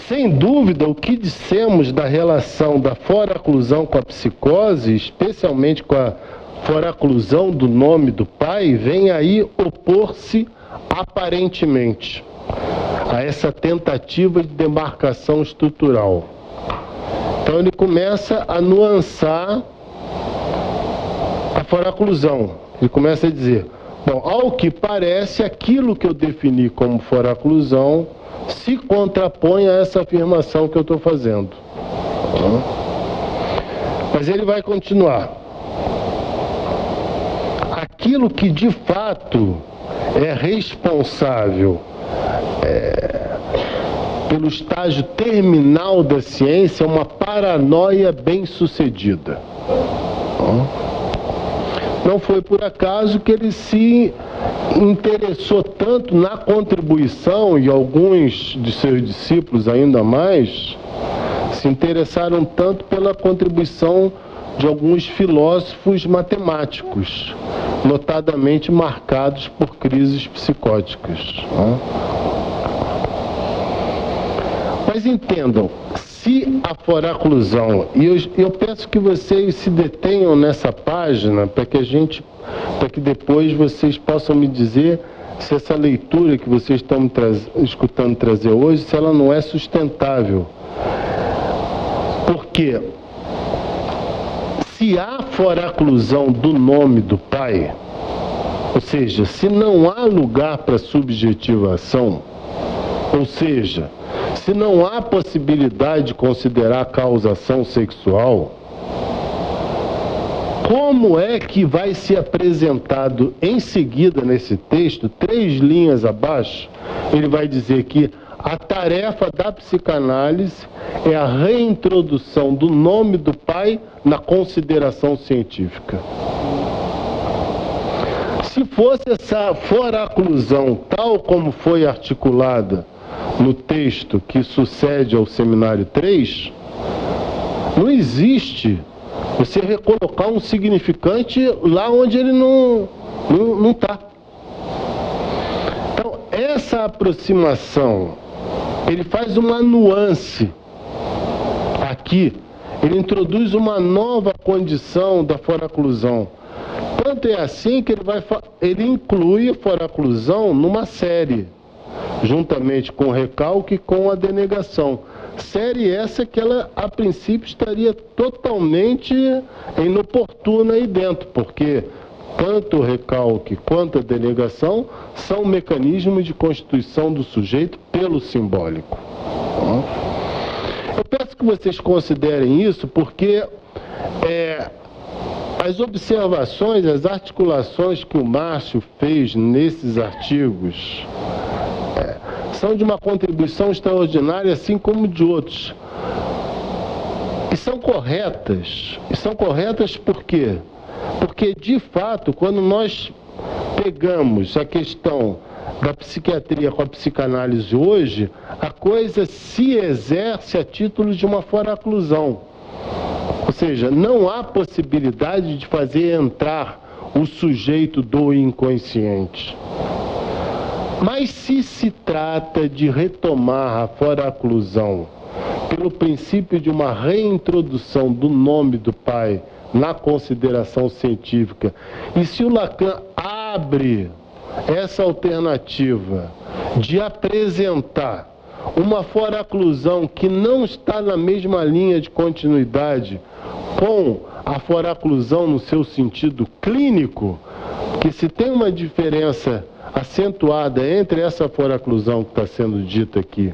A: sem dúvida, o que dissemos da relação da foraclusão com a psicose, especialmente com a foraclusão do nome do pai, vem aí opor-se aparentemente a essa tentativa de demarcação estrutural. Então ele começa a nuançar a foraclusão. Ele começa a dizer, bom, ao que parece, aquilo que eu defini como foraclusão se contrapõe a essa afirmação que eu estou fazendo. Mas ele vai continuar. Aquilo que de fato é responsável pelo estágio terminal da ciência é uma paranoia bem-sucedida. Não foi por acaso que ele se interessou tanto na contribuição, e alguns de seus discípulos ainda mais, se interessaram tanto pela contribuição de alguns filósofos matemáticos, notadamente marcados por crises psicóticas. Mas entendam, se a foraclusão, e eu peço que vocês se detenham nessa página para que depois vocês possam me dizer se essa leitura que vocês estão escutando trazer hoje, se ela não é sustentável. Porque se há foraclusão do nome do Pai, ou seja, se não há lugar para subjetivação, ou seja, se não há possibilidade de considerar causação sexual, como é que vai ser apresentado em seguida nesse texto, 3 linhas abaixo, ele vai dizer que a tarefa da psicanálise é a reintrodução do nome do Pai na consideração científica. Se fosse essa foraclusão tal como foi articulada no texto que sucede ao seminário 3, não existe você recolocar um significante lá onde ele não está. Então, essa aproximação, ele faz uma nuance aqui, ele introduz uma nova condição da foraclusão. Tanto é assim que ele inclui a foraclusão numa série, juntamente com o recalque e com a denegação. Série essa que ela, a princípio, estaria totalmente inoportuna aí dentro, porque tanto o recalque quanto a denegação são mecanismos de constituição do sujeito pelo simbólico. Eu peço que vocês considerem isso porque as observações, as articulações que o Márcio fez nesses artigos são de uma contribuição extraordinária, assim como de outros. E são corretas. E são corretas por quê? Porque, de fato, quando nós pegamos a questão da psiquiatria com a psicanálise hoje, a coisa se exerce a título de uma foraclusão. Ou seja, não há possibilidade de fazer entrar o sujeito do inconsciente. Mas se trata de retomar a foraclusão pelo princípio de uma reintrodução do nome do Pai na consideração científica, e se o Lacan abre essa alternativa de apresentar uma foraclusão que não está na mesma linha de continuidade com a foraclusão no seu sentido clínico, que se tem uma diferença acentuada entre essa foraclusão que está sendo dita aqui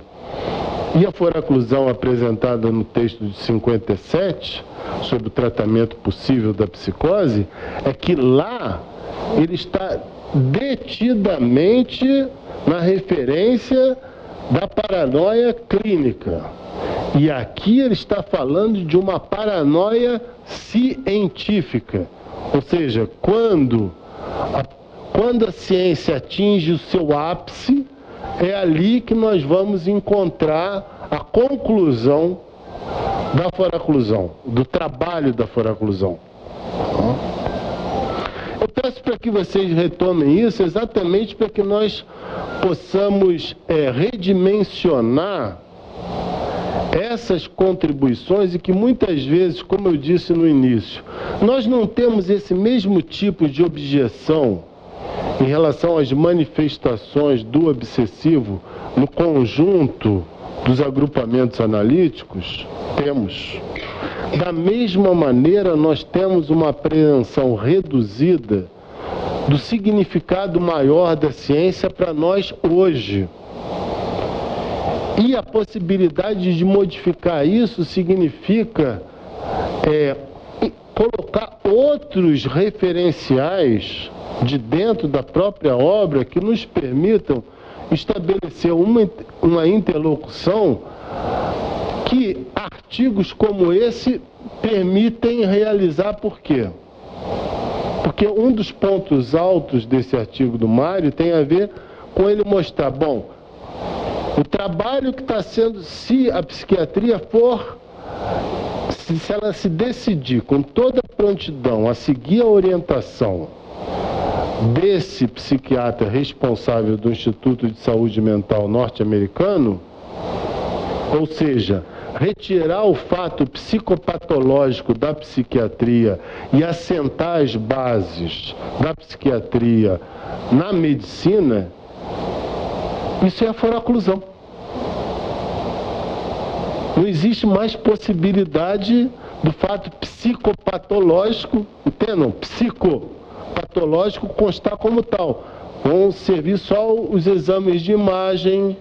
A: e a foraclusão apresentada no texto de 57, sobre o tratamento possível da psicose, é que lá ele está detidamente na referência da paranoia clínica. E aqui ele está falando de uma paranoia científica. Ou seja, quando a ciência atinge o seu ápice, é ali que nós vamos encontrar a conclusão da foraclusão, do trabalho da foraclusão. Eu peço para que vocês retomem isso exatamente para que nós possamos redimensionar essas contribuições e que muitas vezes, como eu disse no início, nós não temos esse mesmo tipo de objeção em relação às manifestações do obsessivo no conjunto dos agrupamentos analíticos? Temos. Da mesma maneira, nós temos uma apreensão reduzida do significado maior da ciência para nós hoje. E a possibilidade de modificar isso significa colocar outros referenciais de dentro da própria obra que nos permitam estabelecer uma interlocução que artigos como esse permitem realizar. Por quê? Porque um dos pontos altos desse artigo do Mário tem a ver com ele mostrar, bom, o trabalho que está sendo, se a psiquiatria for, se ela se decidir com toda prontidão a seguir a orientação desse psiquiatra responsável do Instituto de Saúde Mental norte-americano, ou seja, retirar o fato psicopatológico da psiquiatria e assentar as bases da psiquiatria na medicina, isso é a foraclusão. Não existe mais possibilidade do fato psicopatológico, entendam? Psicopatológico constar como tal. Vão servir só os exames de imagem,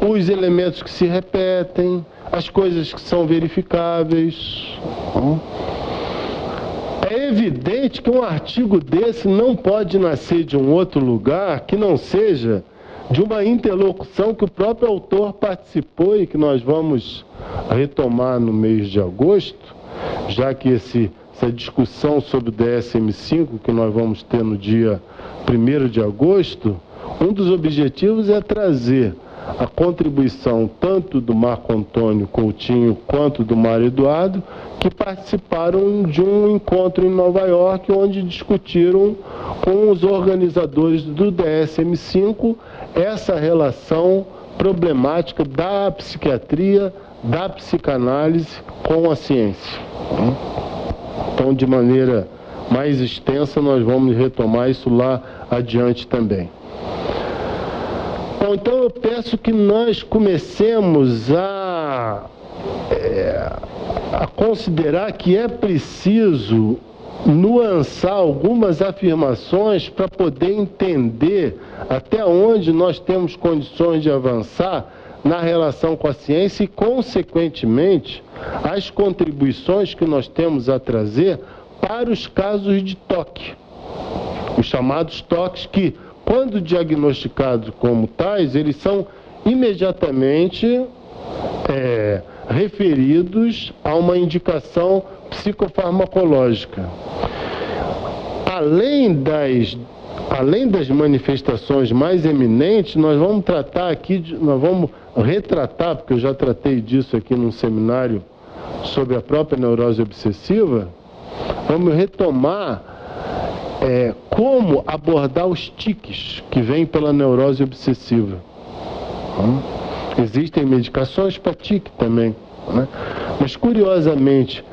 A: os elementos que se repetem, as coisas que são verificáveis. É evidente que um artigo desse não pode nascer de um outro lugar que não seja de uma interlocução que o próprio autor participou e que nós vamos retomar no mês de agosto, já que essa discussão sobre o DSM-5 que nós vamos ter no dia 1º de agosto, um dos objetivos é trazer a contribuição tanto do Marco Antônio Coutinho quanto do Mário Eduardo, que participaram de um encontro em Nova York, onde discutiram com os organizadores do DSM-5 essa relação problemática da psiquiatria, da psicanálise com a ciência. Então, de maneira mais extensa, nós vamos retomar isso lá adiante também. Bom, então eu peço que nós comecemos a considerar que é preciso nuançar algumas afirmações para poder entender até onde nós temos condições de avançar na relação com a ciência e, consequentemente, as contribuições que nós temos a trazer para os casos de toque, os chamados toques que, quando diagnosticados como tais, eles são imediatamente referidos a uma indicação psicofarmacológica. Além das manifestações mais eminentes, nós vamos tratar aqui, nós vamos retratar, porque eu já tratei disso aqui num seminário sobre a própria neurose obsessiva, vamos retomar como abordar os tiques que vêm pela neurose obsessiva. Existem medicações para tique também, né? Mas, curiosamente,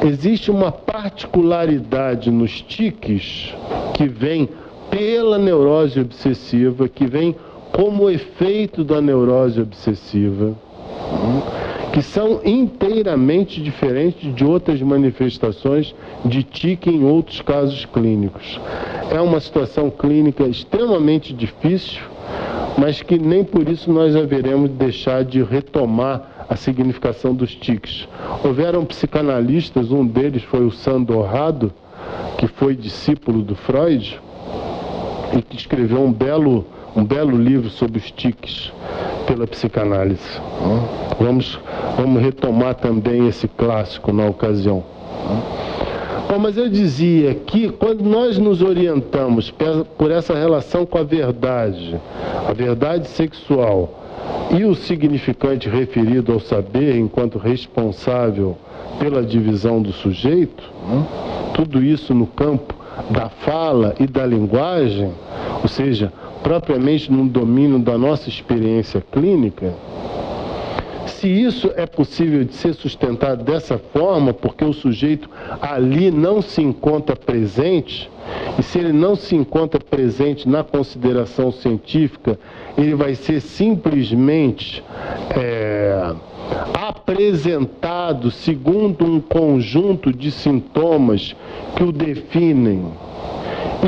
A: existe uma particularidade nos tiques que vem pela neurose obsessiva, que vem como efeito da neurose obsessiva, que são inteiramente diferentes de outras manifestações de tique em outros casos clínicos. É uma situação clínica extremamente difícil, mas que nem por isso nós haveremos de deixar de retomar a significação dos tiques. Houveram psicanalistas, um deles foi o Sandor Rado, que foi discípulo do Freud, e que escreveu um belo livro sobre os tiques pela psicanálise. Vamos retomar também esse clássico na ocasião. Bom, mas eu dizia que quando nós nos orientamos por essa relação com a verdade sexual e o significante referido ao saber enquanto responsável pela divisão do sujeito, tudo isso no campo da fala e da linguagem, ou seja, propriamente no domínio da nossa experiência clínica, se isso é possível de ser sustentado dessa forma, porque o sujeito ali não se encontra presente, e se ele não se encontra presente na consideração científica, ele vai ser simplesmente apresentado segundo um conjunto de sintomas que o definem,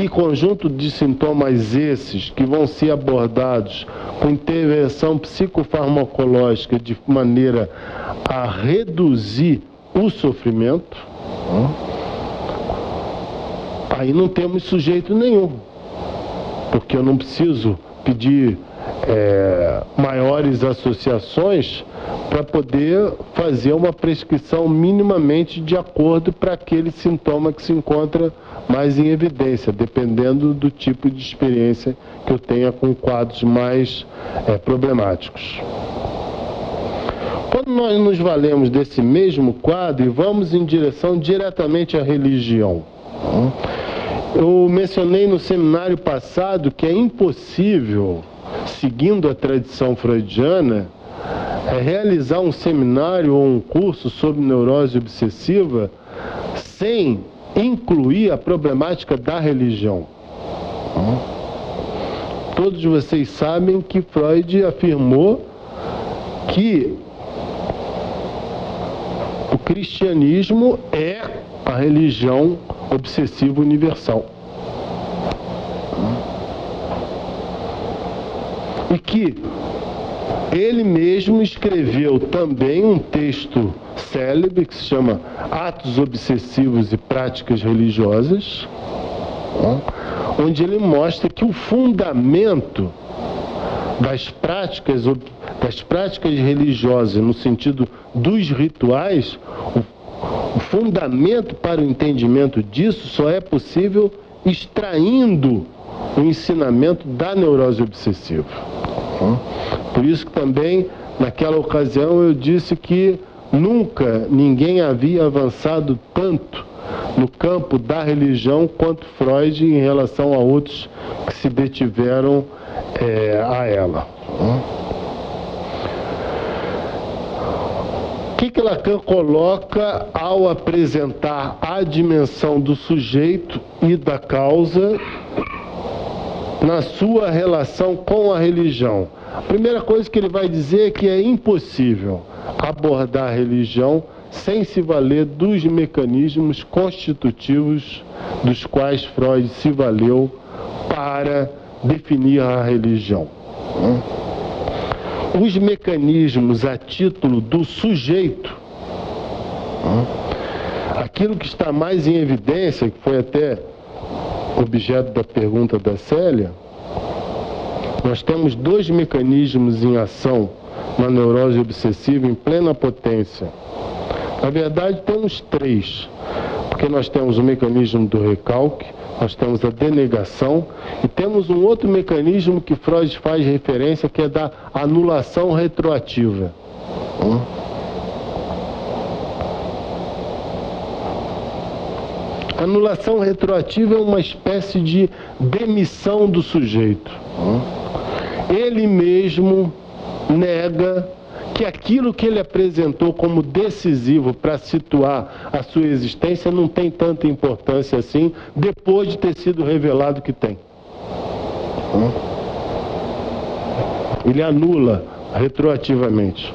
A: e conjunto de sintomas esses que vão ser abordados com intervenção psicofarmacológica de maneira a reduzir o sofrimento, aí não temos sujeito nenhum, porque eu não preciso pedir maiores associações para poder fazer uma prescrição minimamente de acordo para aquele sintoma que se encontra mais em evidência, dependendo do tipo de experiência que eu tenha com quadros mais problemáticos. Quando nós nos valemos desse mesmo quadro e vamos em direção diretamente à religião, eu mencionei no seminário passado que é impossível, seguindo a tradição freudiana, realizar um seminário ou um curso sobre neurose obsessiva sem incluir a problemática da religião. Todos vocês sabem que Freud afirmou que o cristianismo é a religião obsessiva universal. E que ele mesmo escreveu também um texto célebre que se chama Atos Obsessivos e Práticas Religiosas, onde ele mostra que o fundamento das práticas religiosas, no sentido dos rituais, o fundamento para o entendimento disso só é possível extraindo o ensinamento da neurose obsessiva. Por isso que também, naquela ocasião, eu disse que nunca ninguém havia avançado tanto no campo da religião quanto Freud em relação a outros que se detiveram a ela. O que Lacan coloca ao apresentar a dimensão do sujeito e da causa na sua relação com a religião? A primeira coisa que ele vai dizer é que é impossível abordar a religião sem se valer dos mecanismos constitutivos dos quais Freud se valeu para definir a religião. Os mecanismos a título do sujeito, aquilo que está mais em evidência, que foi até objeto da pergunta da Célia, nós temos dois mecanismos em ação na neurose obsessiva em plena potência. Na verdade, temos três, porque nós temos o mecanismo do recalque, nós temos a denegação e temos um outro mecanismo que Freud faz referência, que é da anulação retroativa. A anulação retroativa é uma espécie de demissão do sujeito. Ele mesmo nega que aquilo que ele apresentou como decisivo para situar a sua existência não tem tanta importância assim, depois de ter sido revelado que tem. Ele anula retroativamente.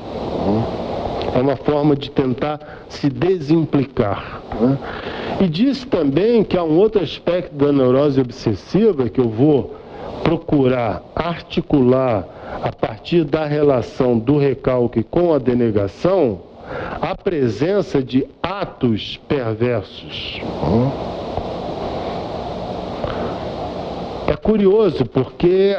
A: É uma forma de tentar se desimplicar. E disse também que há um outro aspecto da neurose obsessiva que eu vou procurar articular a partir da relação do recalque com a denegação, a presença de atos perversos. É curioso porque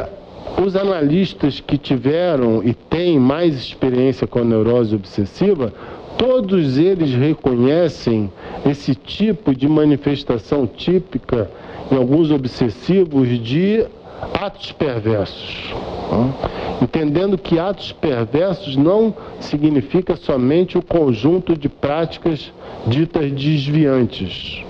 A: os analistas que tiveram e têm mais experiência com a neurose obsessiva, todos eles reconhecem esse tipo de manifestação típica em alguns obsessivos de atos perversos. Entendendo que atos perversos não significa somente o conjunto de práticas ditas desviantes.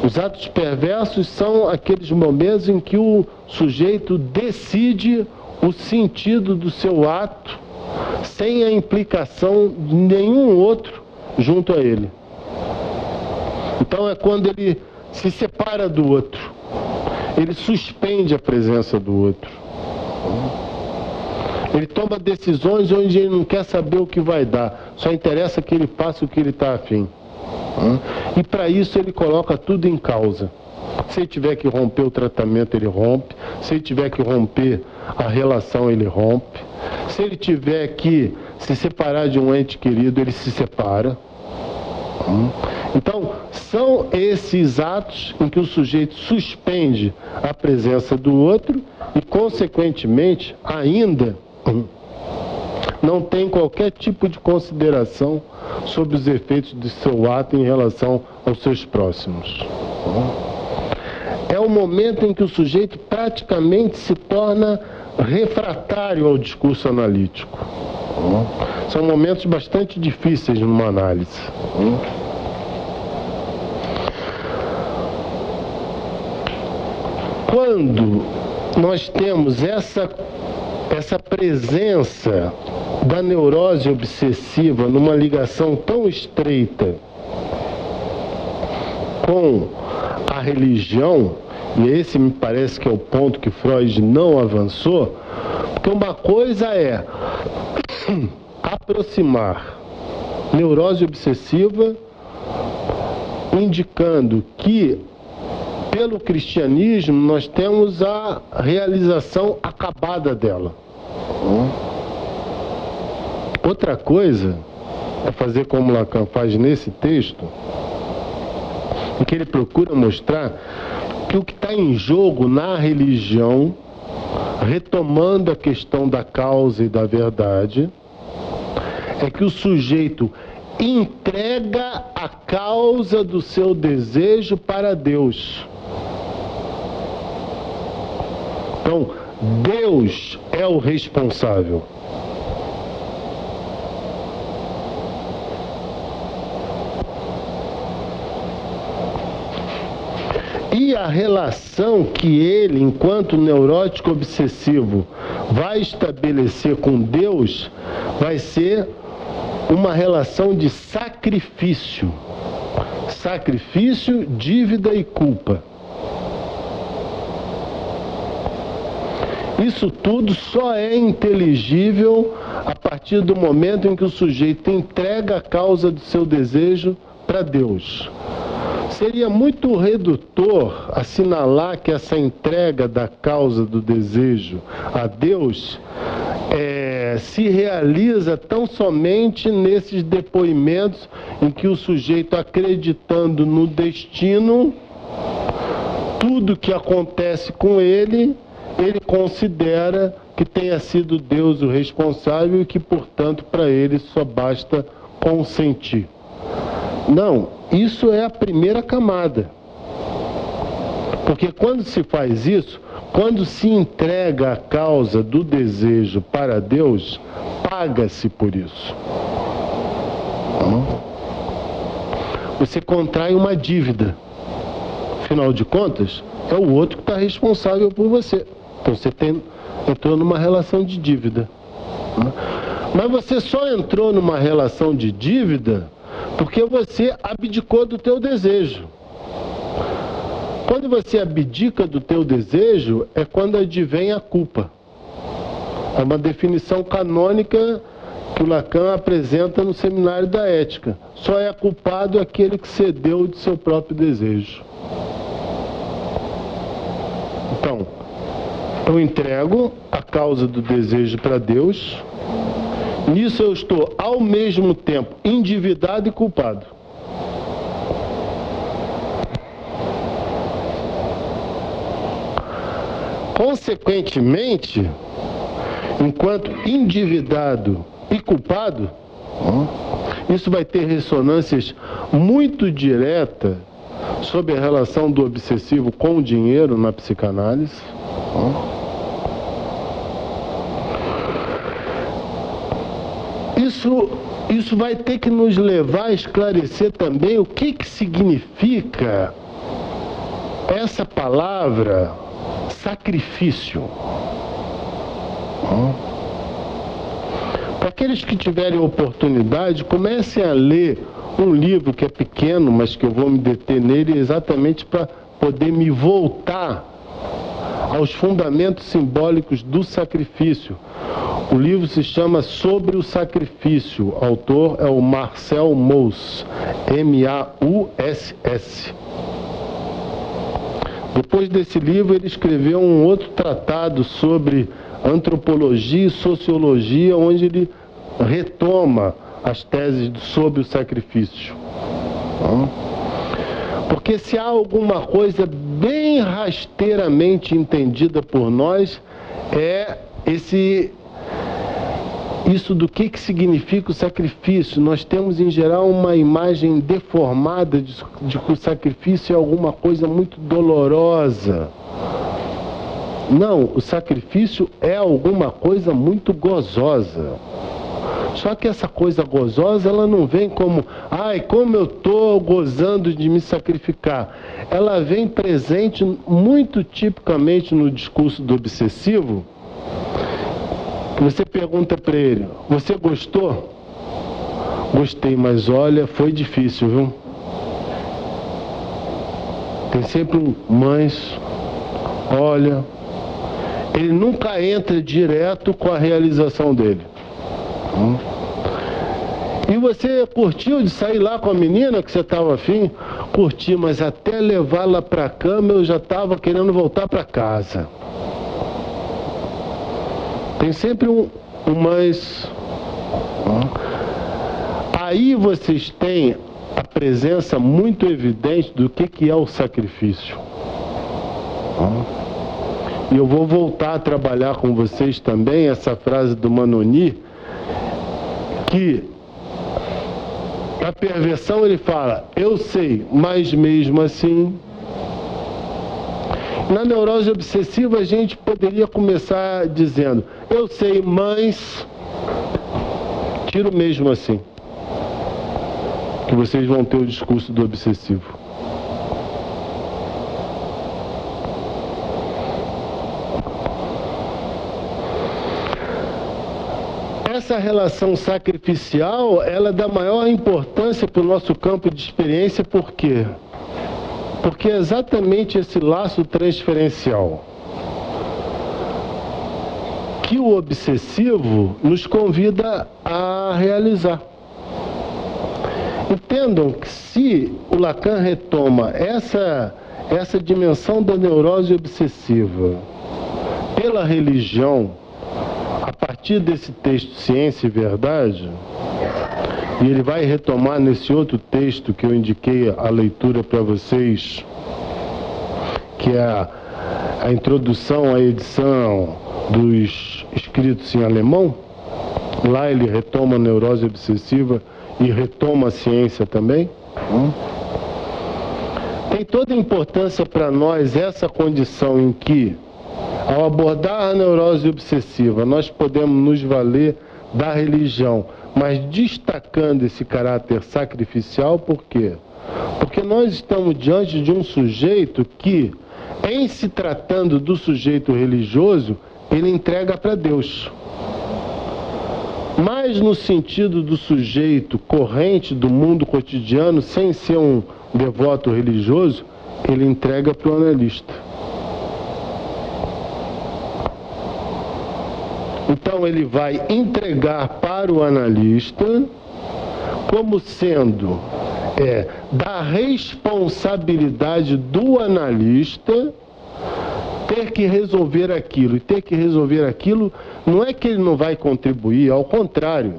A: Os atos perversos são aqueles momentos em que o sujeito decide o sentido do seu ato sem a implicação de nenhum outro junto a ele. Então é quando ele se separa do outro, ele suspende a presença do outro. Ele toma decisões onde ele não quer saber o que vai dar, só interessa que ele faça o que ele está afim. E para isso ele coloca tudo em causa. Se ele tiver que romper o tratamento, ele rompe. Se ele tiver que romper a relação, ele rompe. Se ele tiver que se separar de um ente querido, ele se separa. Então, são esses atos em que o sujeito suspende a presença do outro e, consequentemente, ainda não tem qualquer tipo de consideração sobre os efeitos de seu ato em relação aos seus próximos. É o momento em que o sujeito praticamente se torna refratário ao discurso analítico. São momentos bastante difíceis numa análise. Quando nós temos essa presença da neurose obsessiva numa ligação tão estreita com a religião, e esse me parece que é o ponto que Freud não avançou, porque uma coisa é aproximar neurose obsessiva indicando que pelo cristianismo nós temos a realização acabada dela. Outra coisa é fazer como Lacan faz nesse texto, em que ele procura mostrar que o que está em jogo na religião, retomando a questão da causa e da verdade, é que o sujeito entrega a causa do seu desejo para Deus. Então, Deus é o responsável. E a relação que ele, enquanto neurótico obsessivo, vai estabelecer com Deus vai ser uma relação de sacrifício. Sacrifício, dívida e culpa. Isso tudo só é inteligível a partir do momento em que o sujeito entrega a causa do seu desejo para Deus. Seria muito redutor assinalar que essa entrega da causa do desejo a Deus se realiza tão somente nesses depoimentos em que o sujeito, acreditando no destino, tudo que acontece com ele considera que tenha sido Deus o responsável e que, portanto, para ele só basta consentir. Não, isso é a primeira camada. Porque quando se faz isso, quando se entrega a causa do desejo para Deus, paga-se por isso. Você contrai uma dívida. Afinal de contas, é o outro que está responsável por você. Então você entrou numa relação de dívida. Mas você só entrou numa relação de dívida porque você abdicou do teu desejo. Quando você abdica do teu desejo, é quando advém a culpa. É uma definição canônica que o Lacan apresenta no Seminário da Ética. Só é culpado aquele que cedeu de seu próprio desejo. Então, eu entrego a causa do desejo para Deus. Nisso eu estou, ao mesmo tempo, endividado e culpado. Consequentemente, enquanto endividado e culpado, isso vai ter ressonâncias muito diretas sobre a relação do obsessivo com o dinheiro na psicanálise. Isso vai ter que nos levar a esclarecer também o que significa essa palavra sacrifício. Para aqueles que tiverem oportunidade, comecem a ler um livro que é pequeno, mas que eu vou me deter nele exatamente para poder me voltar aos fundamentos simbólicos do sacrifício. O livro se chama Sobre o Sacrifício. O autor é o Marcel Mauss, M-A-U-S-S. Depois desse livro, ele escreveu um outro tratado sobre antropologia e sociologia, onde ele retoma as teses sobre o sacrifício. Porque se há alguma coisa bem rasteiramente entendida por nós, é isso do que significa o sacrifício. Nós temos, em geral, uma imagem deformada de que o sacrifício é alguma coisa muito dolorosa. Não, o sacrifício é alguma coisa muito gozosa. Só que essa coisa gozosa, ela não vem como, ai, como eu estou gozando de me sacrificar. Ela vem presente muito tipicamente no discurso do obsessivo. Você pergunta para ele, você gostou? Gostei, mas olha, foi difícil, viu? Tem sempre um mas, olha. Ele nunca entra direto com a realização dele. E você curtiu de sair lá com a menina que você estava afim? Curti, mas até levá-la para a cama eu já estava querendo voltar para casa. Tem sempre um mas. Aí vocês têm a presença muito evidente do que é o sacrifício. E eu vou voltar a trabalhar com vocês também essa frase do Manoni, que a perversão ele fala, eu sei, mas mesmo assim. Na neurose obsessiva a gente poderia começar dizendo, eu sei, mas tiro mesmo assim. Que vocês vão ter o discurso do obsessivo. Essa relação sacrificial, ela é da maior importância para o nosso campo de experiência, por quê? Porque é exatamente esse laço transferencial que o obsessivo nos convida a realizar. Entendam que se o Lacan retoma essa dimensão da neurose obsessiva pela religião, a partir desse texto Ciência e Verdade, e ele vai retomar nesse outro texto que eu indiquei a leitura para vocês, que é a introdução à edição dos escritos em alemão. Lá ele retoma a neurose obsessiva e retoma a ciência também. Tem toda a importância para nós essa condição em que, ao abordar a neurose obsessiva, nós podemos nos valer da religião, mas destacando esse caráter sacrificial. Por quê? Porque nós estamos diante de um sujeito que, em se tratando do sujeito religioso, ele entrega para Deus. Mas no sentido do sujeito corrente do mundo cotidiano, sem ser um devoto religioso, ele entrega para o analista. Então ele vai entregar para o analista como sendo da responsabilidade do analista ter que resolver aquilo. E ter que resolver aquilo não é que ele não vai contribuir, ao contrário,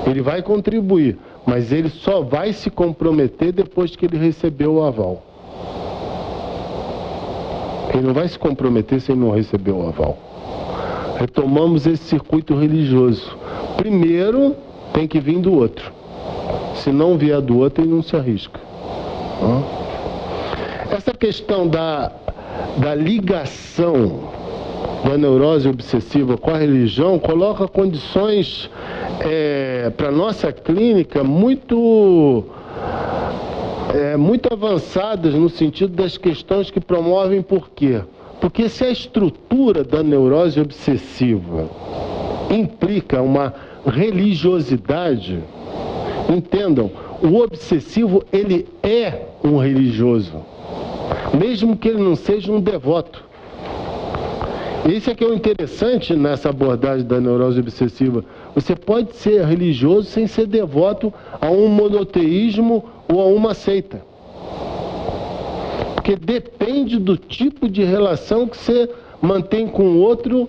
A: ele vai contribuir, mas ele só vai se comprometer depois que ele recebeu o aval. Ele não vai se comprometer se ele não receber o aval. Retomamos esse circuito religioso. Primeiro tem que vir do outro. Se não vier do outro, ele não se arrisca. Essa questão da ligação da neurose obsessiva com a religião coloca condições para a nossa clínica muito avançadas no sentido das questões que promovem. Por quê? Porque se a estrutura da neurose obsessiva implica uma religiosidade, entendam, o obsessivo ele é um religioso, mesmo que ele não seja um devoto. Isso é que é o interessante nessa abordagem da neurose obsessiva. Você pode ser religioso sem ser devoto a um monoteísmo ou a uma seita. Porque depende do tipo de relação que você mantém com o outro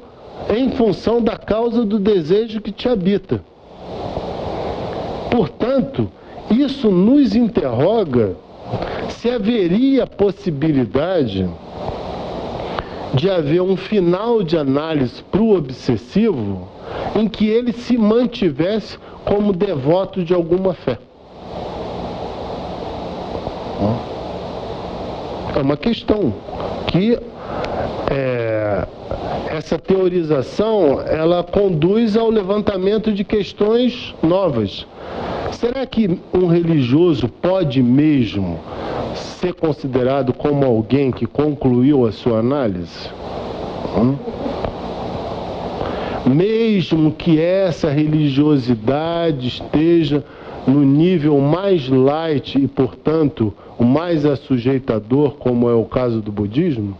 A: em função da causa do desejo que te habita. Portanto, isso nos interroga se haveria possibilidade de haver um final de análise para o obsessivo em que ele se mantivesse como devoto de alguma fé. É uma questão que essa teorização ela conduz ao levantamento de questões novas. Será que um religioso pode mesmo ser considerado como alguém que concluiu a sua análise? Mesmo que essa religiosidade esteja no nível mais light e, portanto, o mais assujeitador, como é o caso do budismo?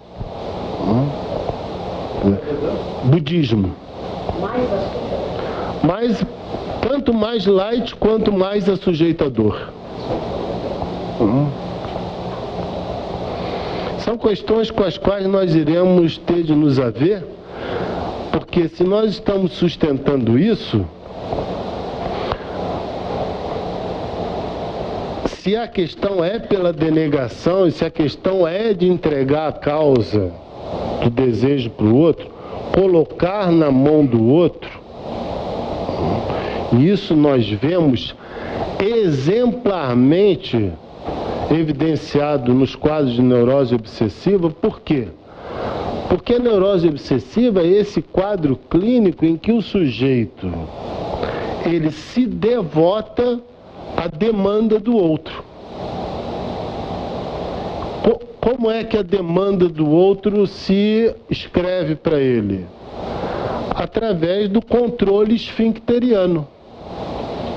A: Budismo. Mas tanto mais light quanto mais assujeitador. São questões com as quais nós iremos ter de nos haver, porque se nós estamos sustentando isso, se a questão é pela denegação e se a questão é de entregar a causa do desejo para o outro, colocar na mão do outro, isso nós vemos exemplarmente evidenciado nos quadros de neurose obsessiva. Por quê? Porque a neurose obsessiva é esse quadro clínico em que o sujeito ele se devota à demanda do outro. Como é que a demanda do outro se escreve para ele? Através do controle esfincteriano.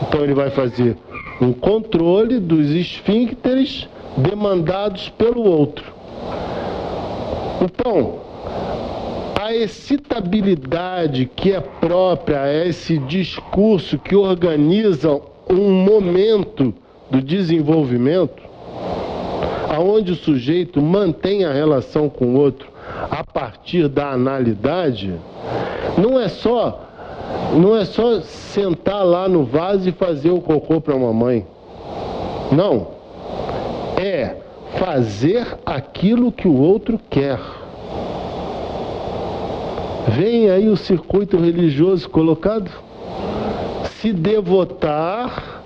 A: Então ele vai fazer um controle dos esfíncteres demandados pelo outro. Então, a excitabilidade que é própria a esse discurso que organiza um momento do desenvolvimento, aonde o sujeito mantém a relação com o outro a partir da analidade, não é só sentar lá no vaso e fazer o cocô para a mamãe. Não. É fazer aquilo que o outro quer. Vem aí o circuito religioso colocado. Se devotar,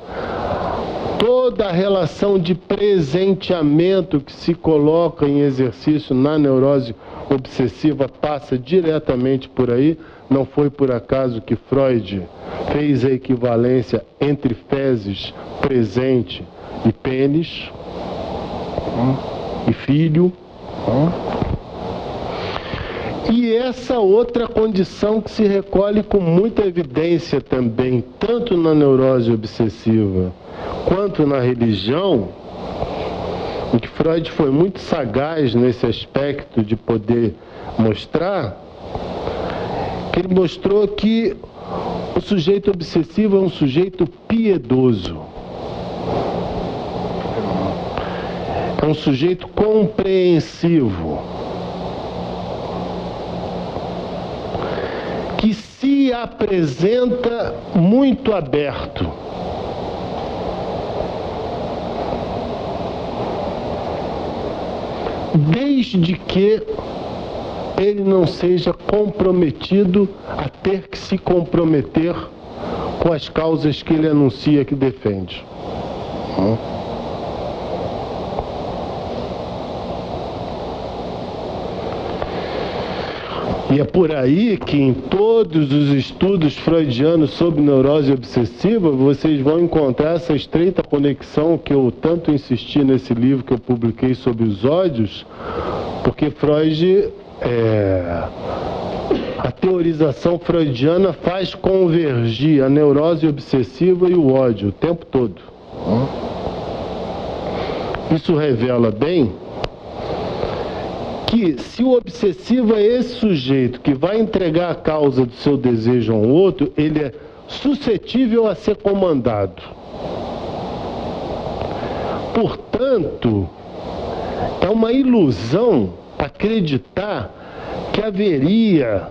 A: toda a relação de presenteamento que se coloca em exercício na neurose obsessiva passa diretamente por aí. Não foi por acaso que Freud fez a equivalência entre fezes, presente e pênis e filho. E essa outra condição que se recolhe com muita evidência também, tanto na neurose obsessiva quanto na religião, em que Freud foi muito sagaz nesse aspecto de poder mostrar, que ele mostrou que o sujeito obsessivo é um sujeito piedoso. É um sujeito compreensivo. Que se apresenta muito aberto. Desde que ele não seja comprometido a ter que se comprometer com as causas que ele anuncia que defende. E é por aí que em todos os estudos freudianos sobre neurose obsessiva, vocês vão encontrar essa estreita conexão que eu tanto insisti nesse livro que eu publiquei sobre os ódios, porque Freud, a teorização freudiana faz convergir a neurose obsessiva e o ódio o tempo todo. Isso revela bem que se o obsessivo é esse sujeito que vai entregar a causa do seu desejo a um outro, ele é suscetível a ser comandado. Portanto, é uma ilusão acreditar que haveria...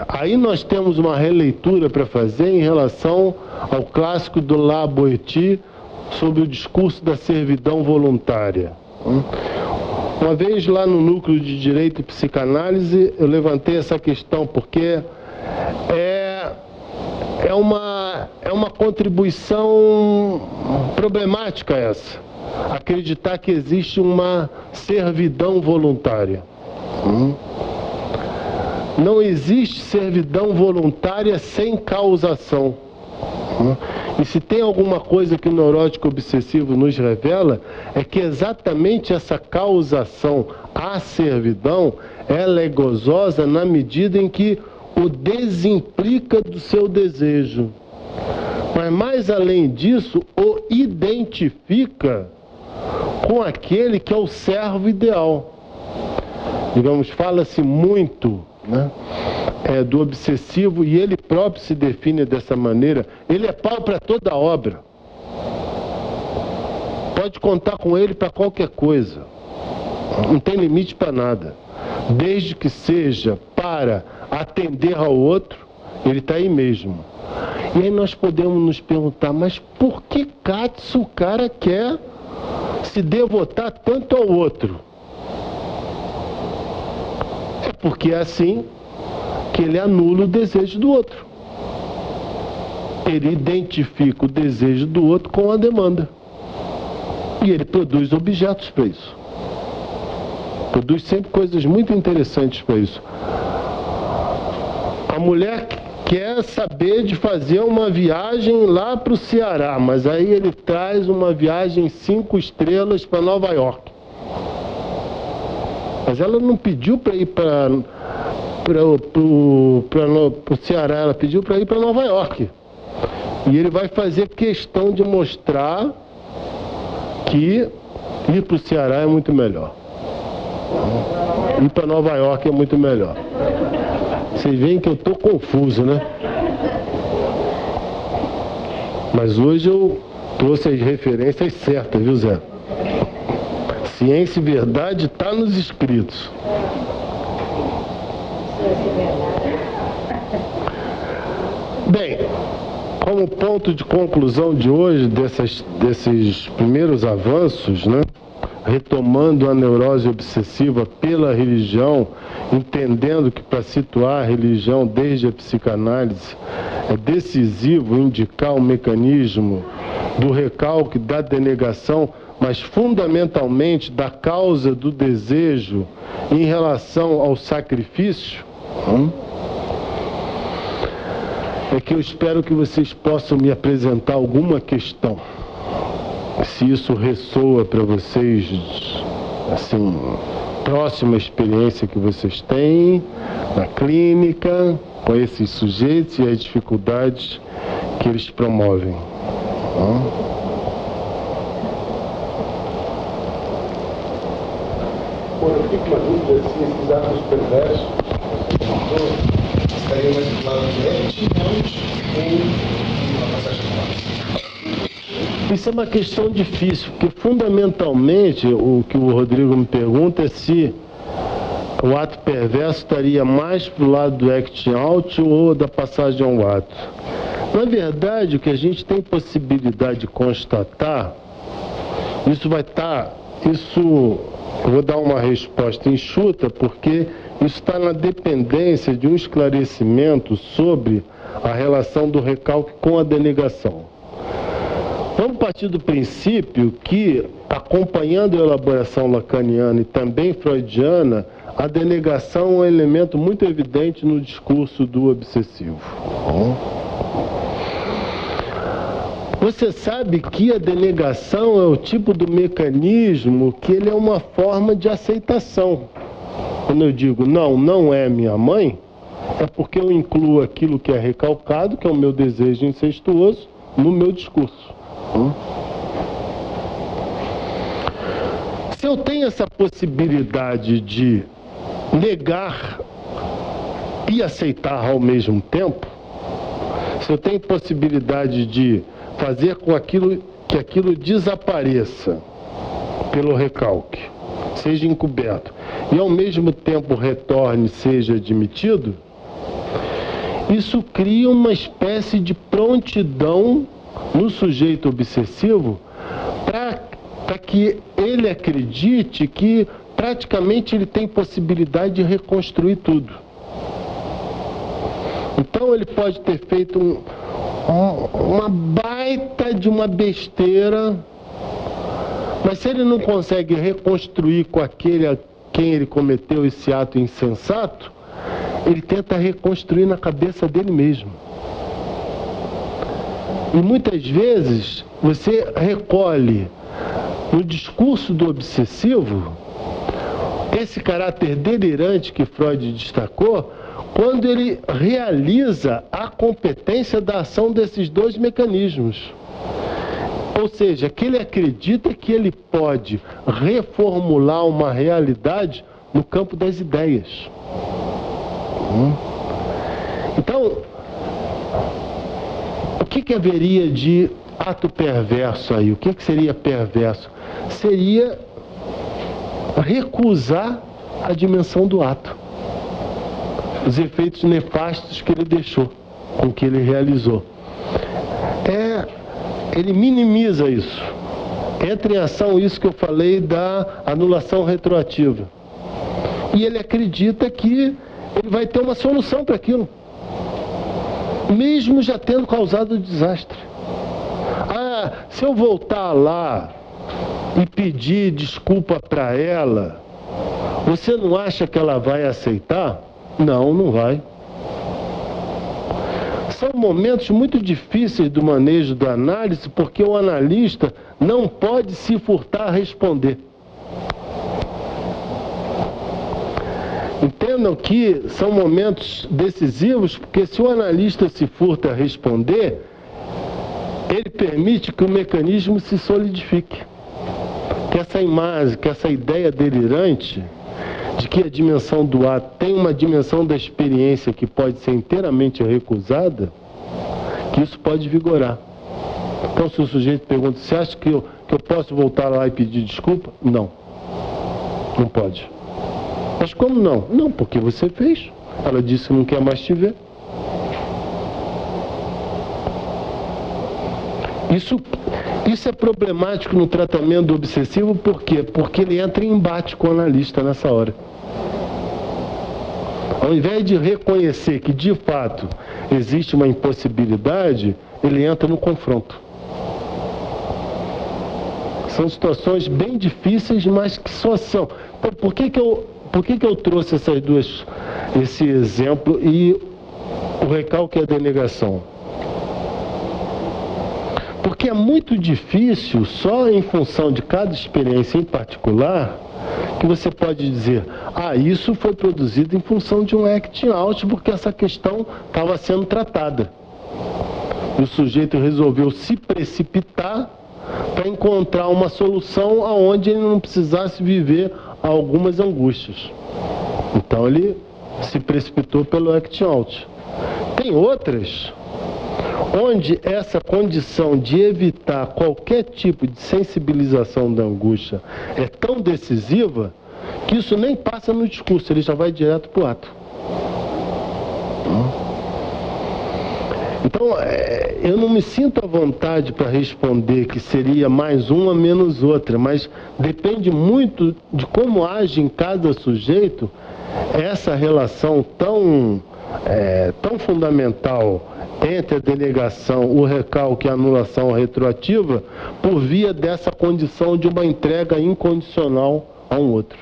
A: aí nós temos uma releitura para fazer em relação ao clássico do La Boétie sobre o discurso da servidão voluntária. Uma vez lá no Núcleo de Direito e Psicanálise, eu levantei essa questão, porque é uma contribuição problemática essa. Acreditar que existe uma servidão voluntária. Não existe servidão voluntária sem causação. E se tem alguma coisa que o neurótico obsessivo nos revela, é que exatamente essa causação à servidão, ela é gozosa na medida em que o desimplica do seu desejo. Mas mais além disso, o identifica com aquele que é o servo ideal. Digamos, fala-se muito, né, do obsessivo, e ele próprio se define dessa maneira. Ele é pau para toda obra. Pode contar com ele para qualquer coisa. Não tem limite para nada. Desde que seja para atender ao outro, ele está aí mesmo. E aí nós podemos nos perguntar, mas por que Katsu o cara quer se devotar tanto ao outro? É porque é assim que ele anula o desejo do outro. Ele identifica o desejo do outro com a demanda. E ele produz objetos para isso. Produz sempre coisas muito interessantes para isso. A mulher quer saber de fazer uma viagem lá para o Ceará, mas aí ele traz uma viagem 5 estrelas para Nova York. Mas ela não pediu para ir para o Ceará, ela pediu para ir para Nova York. E ele vai fazer questão de mostrar que ir para o Ceará é muito melhor. Ir para Nova York é muito melhor. Vocês veem que eu estou confuso, né? Mas hoje eu trouxe as referências certas, viu, Zé? Ciência e verdade está nos escritos. Bem, como ponto de conclusão de hoje, desses primeiros avanços, né? Retomando a neurose obsessiva pela religião, entendendo que para situar a religião desde a psicanálise é decisivo indicar o mecanismo do recalque, da denegação, mas fundamentalmente da causa do desejo em relação ao sacrifício, é que eu espero que vocês possam me apresentar alguma questão. Se isso ressoa para vocês, assim, próxima à experiência que vocês têm na clínica, com esses sujeitos e as dificuldades que eles promovem.
C: Eu fico uma dúvida se esses atos perversos estariam mais do lado de ou na passagem de morte.
A: Isso é uma questão difícil, porque fundamentalmente o que o Rodrigo me pergunta é se o ato perverso estaria mais para o lado do acting out ou da passagem ao ato. Na verdade, o que a gente tem possibilidade de constatar, eu vou dar uma resposta enxuta, porque isso está na dependência de um esclarecimento sobre a relação do recalque com a denegação. Vamos partir do princípio que, acompanhando a elaboração lacaniana e também freudiana, a denegação é um elemento muito evidente no discurso do obsessivo. Você sabe que a denegação é o tipo do mecanismo que ele é uma forma de aceitação. Quando eu digo não é minha mãe, é porque eu incluo aquilo que é recalcado, que é o meu desejo incestuoso, no meu discurso. Se eu tenho essa possibilidade de negar e aceitar ao mesmo tempo, se eu tenho possibilidade de fazer com que aquilo desapareça pelo recalque, seja encoberto, e ao mesmo tempo retorne, seja admitido, isso cria uma espécie de prontidão no sujeito obsessivo para que ele acredite que praticamente ele tem possibilidade de reconstruir tudo. Então ele pode ter feito uma baita de uma besteira, mas se ele não consegue reconstruir com aquele a quem ele cometeu esse ato insensato, ele tenta reconstruir na cabeça dele mesmo. E muitas vezes você recolhe no discurso do obsessivo esse caráter delirante que Freud destacou, quando ele realiza a competência da ação desses dois mecanismos. Ou seja, que ele acredita que ele pode reformular uma realidade no campo das ideias. Então, o que haveria de ato perverso aí? O que seria perverso? Seria recusar a dimensão do ato, os efeitos nefastos que ele deixou, com que ele realizou. Ele minimiza isso. Entra em ação isso que eu falei da anulação retroativa. E ele acredita que ele vai ter uma solução para aquilo, mesmo já tendo causado o desastre. Se eu voltar lá e pedir desculpa para ela, você não acha que ela vai aceitar? Não, não vai. São momentos muito difíceis do manejo da análise, porque o analista não pode se furtar a responder. Entendam que são momentos decisivos, porque se o analista se furta a responder, ele permite que o mecanismo se solidifique. Que essa imagem, que essa ideia delirante de que a dimensão do ato tem uma dimensão da experiência que pode ser inteiramente recusada, que isso pode vigorar. Então, se o sujeito pergunta, você acha que eu posso voltar lá e pedir desculpa? Não. Não pode. Mas como não? Não, porque você fez. Ela disse que não quer mais te ver. Isso é problemático no tratamento do obsessivo, por quê? Porque ele entra em embate com o analista nessa hora. Ao invés de reconhecer que, de fato, existe uma impossibilidade, ele entra no confronto. São situações bem difíceis, mas que só são. Então, por que eu trouxe esse exemplo e o recalque e a denegação? Porque é muito difícil, só em função de cada experiência em particular, que você pode dizer, isso foi produzido em função de um acting out, porque essa questão estava sendo tratada. E o sujeito resolveu se precipitar para encontrar uma solução aonde ele não precisasse viver algumas angústias. Então ele se precipitou pelo acting out. Tem outras onde essa condição de evitar qualquer tipo de sensibilização da angústia é tão decisiva que isso nem passa no discurso, ele já vai direto para o ato. Então, eu não me sinto à vontade para responder que seria mais uma menos outra, mas depende muito de como age em cada sujeito essa relação tão fundamental entre a denegação, o recalque e a anulação retroativa, por via dessa condição de uma entrega incondicional a um outro.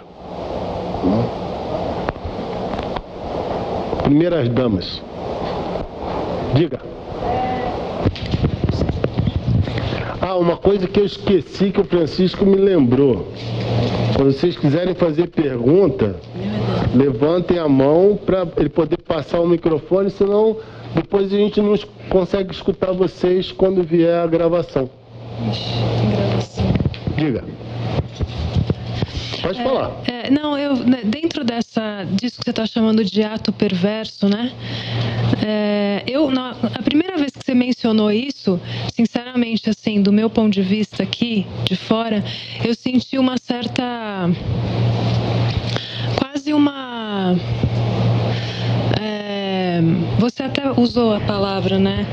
A: Primeiras damas. Diga. Uma coisa que eu esqueci, que o Francisco me lembrou. Quando vocês quiserem fazer pergunta, levantem a mão para ele poder passar o microfone, senão depois a gente não consegue escutar vocês quando vier a gravação.
D: Tem gravação.
A: Diga. Pode falar.
D: Dentro disso que você está chamando de ato perverso, né? A primeira vez que você mencionou isso, sinceramente, assim, do meu ponto de vista aqui, de fora, eu senti uma certa... quase uma... você até usou a palavra, né?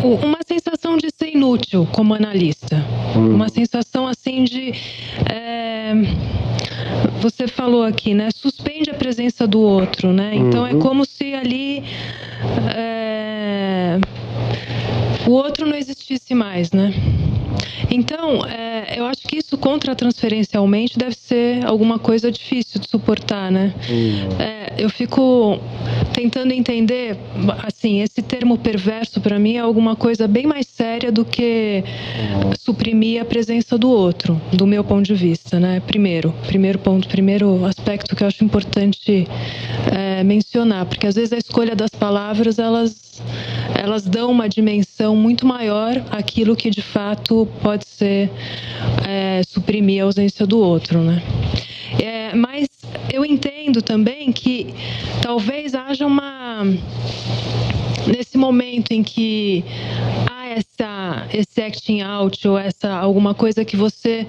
D: Uma sensação de ser inútil como analista. Uma sensação assim de... você falou aqui, né? Suspende a presença do outro, né? Então é como se ali o outro não existisse mais, né? Então, eu acho que isso contratransferencialmente deve ser alguma coisa difícil de suportar, né? Eu fico tentando entender, assim, esse termo perverso para mim é alguma coisa bem mais séria do que suprimir a presença do outro, do meu ponto de vista, né? Primeiro aspecto que eu acho importante mencionar, porque às vezes a escolha das palavras, elas dão uma dimensão muito maior àquilo que de fato pode ser suprimir a ausência do outro, né? Mas eu entendo também que talvez haja nesse momento em que há esse acting out ou alguma coisa que você,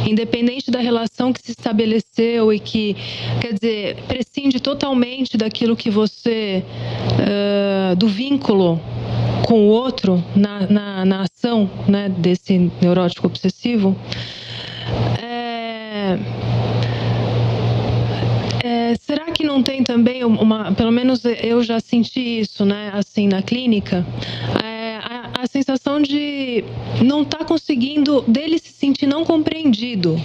D: independente da relação que se estabeleceu e que, quer dizer, prescinde totalmente daquilo que você, do vínculo com o outro na ação, né, desse neurótico obsessivo, será que não tem também pelo menos eu já senti isso, né, assim, na clínica, a sensação de não estar conseguindo, dele se sentir não compreendido.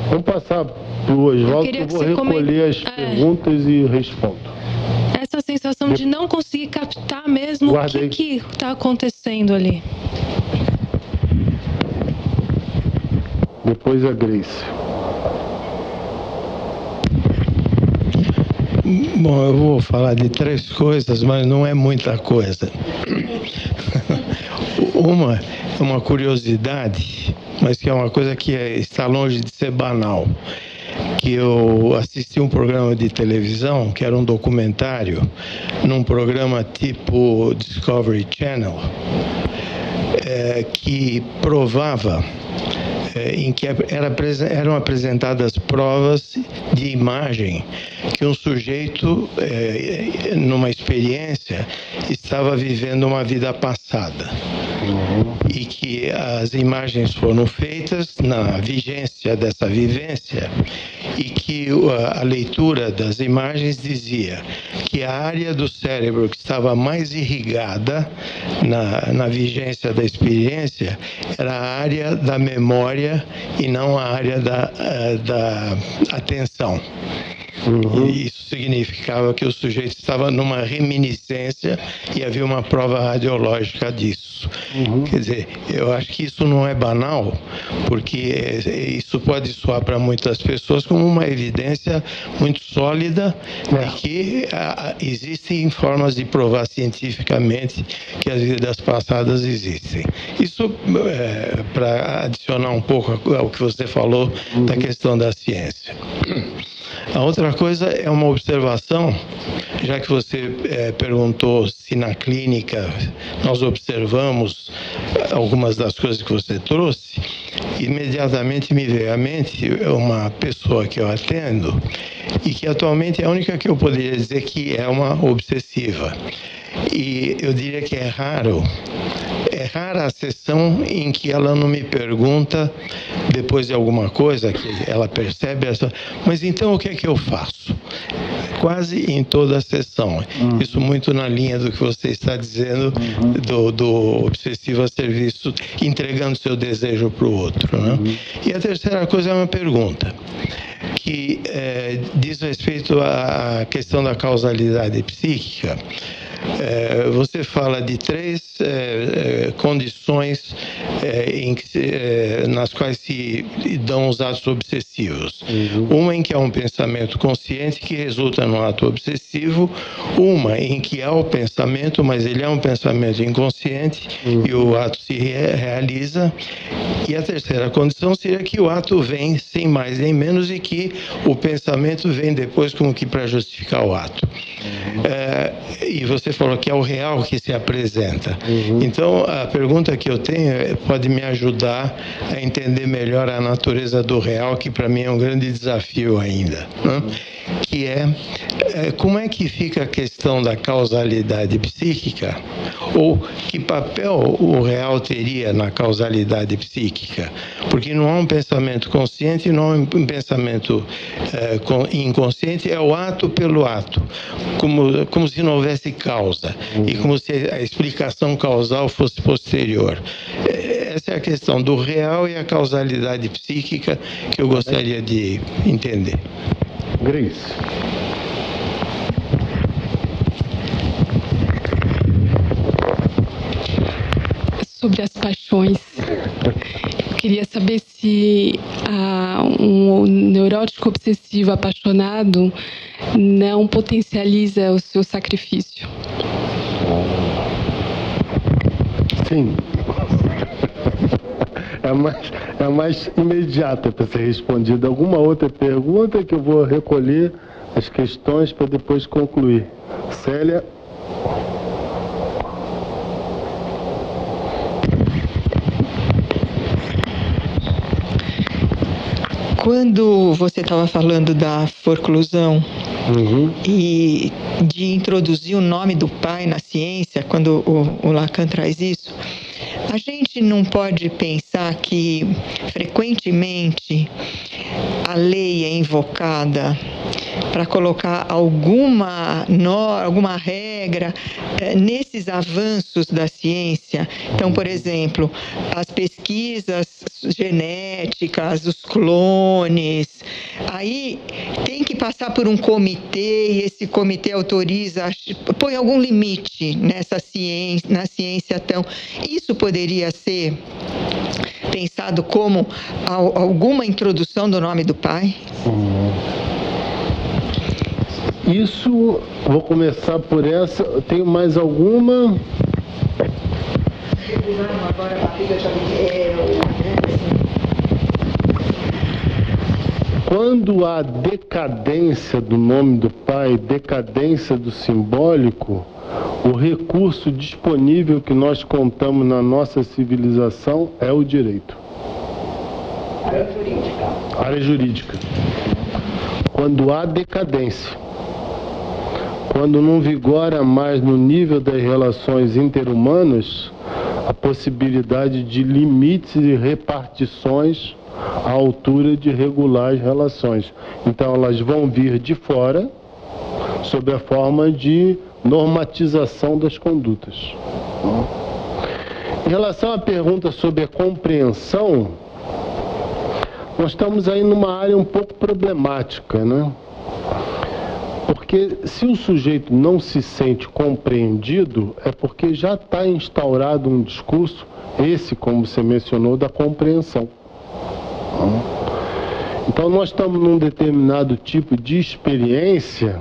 A: Vamos passar para o Oswaldo, que eu vou recolher as perguntas e respondo.
D: Essa sensação de não conseguir captar mesmo o que está acontecendo ali.
A: Depois a Grace.
E: Bom, eu vou falar de 3 coisas, mas não é muita coisa. Uma é uma curiosidade, mas que é uma coisa que está longe de ser banal. Que eu assisti um programa de televisão, que era um documentário, num programa tipo Discovery Channel, que provava, em que eram apresentadas provas de imagem que um sujeito, numa experiência, estava vivendo uma vida passada. E que as imagens foram feitas na vigência dessa vivência e que a leitura das imagens dizia que a área do cérebro que estava mais irrigada na vigência da experiência era a área da memória e não a área da atenção. E isso significava que o sujeito estava numa reminiscência e havia uma prova radiológica disso. Quer dizer, eu acho que isso não é banal, porque isso pode soar para muitas pessoas como uma evidência muito sólida de que existem formas de provar cientificamente que as vidas passadas existem. Isso, para adicionar um pouco ao que você falou da questão da ciência. A outra coisa é uma observação, já que você perguntou se na clínica nós observamos algumas das coisas que você trouxe, imediatamente me veio à mente uma pessoa que eu atendo e que atualmente é a única que eu poderia dizer que é uma obsessiva. E eu diria que é rara a sessão em que ela não me pergunta, depois de alguma coisa que ela percebe, mas então o que é que eu faço? Quase em toda a sessão. Isso muito na linha do que você está dizendo, do obsessivo a serviço, entregando seu desejo para o outro, né? E a terceira coisa é uma pergunta que diz respeito à questão da causalidade psíquica. Você fala de 3 condições nas quais se dão os atos obsessivos. Uma em que há um pensamento consciente que resulta num ato obsessivo, uma em que há o pensamento, mas ele é um pensamento inconsciente e o ato se realiza, e a terceira condição seria que o ato vem sem mais nem menos e que o pensamento vem depois como que para justificar o ato. E você falou que é o real que se apresenta. Então, a pergunta que eu tenho pode me ajudar a entender melhor a natureza do real, que para mim é um grande desafio ainda, né? Que como é que fica a questão da causalidade psíquica Ou que papel o real teria na causalidade psíquica? Porque não há um pensamento consciente e não há um pensamento inconsciente, é o ato pelo ato, como se não houvesse causa e como se a explicação causal fosse posterior. Essa é a questão do real e a causalidade psíquica que eu gostaria de entender.
A: Grace.
F: Sobre as paixões. Eu queria saber se um neurótico obsessivo apaixonado não potencializa o seu sacrifício.
A: Sim. É mais imediata para ser respondida. Alguma outra pergunta que eu vou recolher as questões para depois concluir. Célia.
G: Quando você estava falando da forclusão e de introduzir o nome do pai na ciência, quando o Lacan traz isso, a gente não pode pensar que frequentemente a lei é invocada para colocar alguma regra nesses avanços da ciência. Então, por exemplo, as pesquisas genéticas, os clones, aí tem que passar por um comitê e esse comitê autoriza, põe algum limite na ciência. Então, isso poderia ser pensado como alguma introdução do nome do pai?
A: Isso, vou começar por essa. Tenho mais alguma? Quando há decadência do nome do pai, decadência do simbólico, o recurso disponível que nós contamos na nossa civilização é o direito.
B: Área jurídica.
A: Área jurídica. Quando há decadência, quando não vigora mais no nível das relações interhumanas a possibilidade de limites e repartições à altura de regular as relações. Então elas vão vir de fora sob a forma de normatização das condutas. Em relação à pergunta sobre a compreensão, nós estamos aí numa área um pouco problemática, né? Porque se o sujeito não se sente compreendido, é porque já está instaurado um discurso, esse, como você mencionou, da compreensão. Então nós estamos num determinado tipo de experiência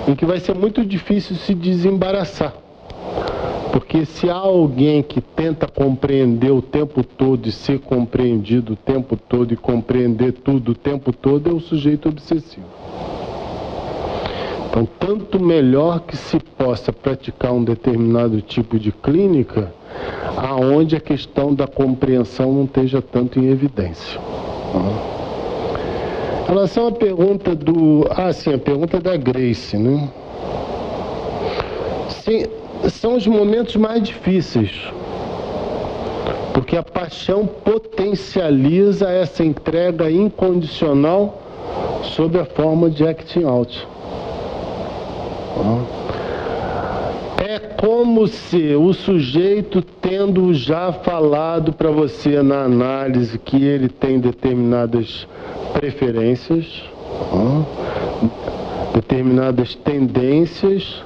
A: em que vai ser muito difícil se desembaraçar. Porque se há alguém que tenta compreender o tempo todo e ser compreendido o tempo todo e compreender tudo o tempo todo, é o sujeito obsessivo. Então, tanto melhor que se possa praticar um determinado tipo de clínica aonde a questão da compreensão não esteja tanto em evidência. Em relação à pergunta a pergunta da Grace, né? Sim, são os momentos mais difíceis, porque a paixão potencializa essa entrega incondicional sob a forma de acting out. É como se o sujeito, tendo já falado para você na análise que ele tem determinadas preferências, determinadas tendências,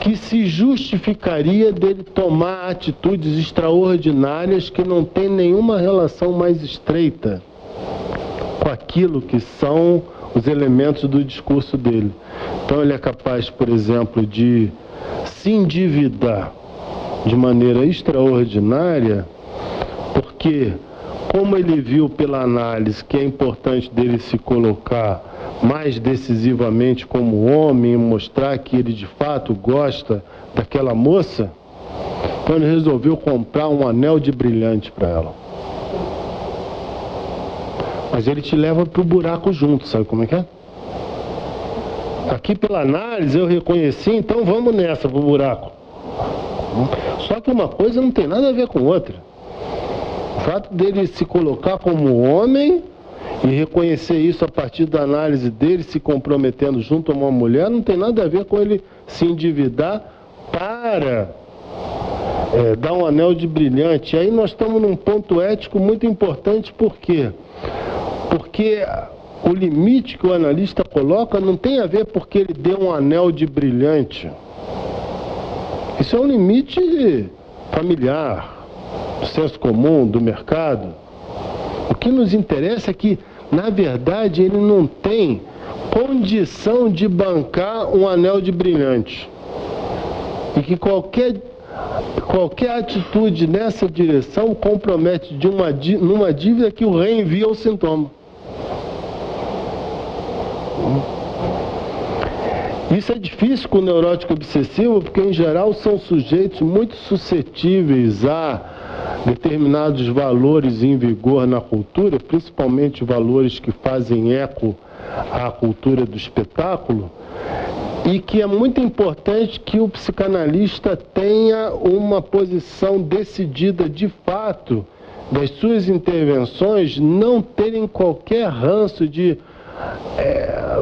A: que se justificaria dele tomar atitudes extraordinárias que não tem nenhuma relação mais estreita com aquilo que são os elementos do discurso dele. Então ele é capaz, por exemplo, de se endividar de maneira extraordinária, porque como ele viu pela análise que é importante dele se colocar mais decisivamente como homem e mostrar que ele de fato gosta daquela moça, então ele resolveu comprar um anel de brilhante para ela. Mas ele te leva para o buraco junto, sabe como é que é? Aqui pela análise eu reconheci, então vamos nessa pro buraco. Só que uma coisa não tem nada a ver com outra. O fato dele se colocar como homem e reconhecer isso a partir da análise dele, se comprometendo junto a uma mulher, não tem nada a ver com ele se endividar para dar um anel de brilhante. E aí nós estamos num ponto ético muito importante. Por quê? Porque o limite que o analista coloca não tem a ver porque ele deu um anel de brilhante. Isso é um limite familiar, do senso comum, do mercado. O que nos interessa é que, na verdade, ele não tem condição de bancar um anel de brilhante. E que qualquer atitude nessa direção compromete numa dívida que o reenvia ao sintoma. Isso é difícil com o neurótico obsessivo, porque em geral são sujeitos muito suscetíveis a determinados valores em vigor na cultura, principalmente valores que fazem eco à cultura do espetáculo, e que é muito importante que o psicanalista tenha uma posição decidida de fato das suas intervenções, não terem qualquer ranço de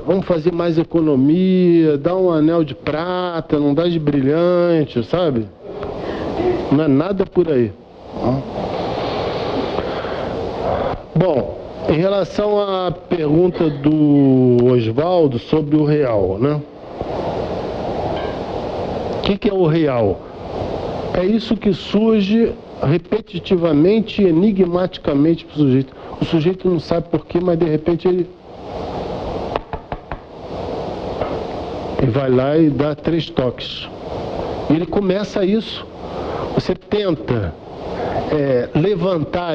A: vamos fazer mais economia, dá um anel de prata, não dá de brilhante, sabe? Não é nada por aí. Bom, em relação à pergunta do Oswaldo sobre o real, né? O que é o real? É isso que surge repetitivamente e enigmaticamente para o sujeito. O sujeito não sabe porquê, mas de repente ele vai lá e dá 3 toques. E ele começa isso. Você tenta levantar.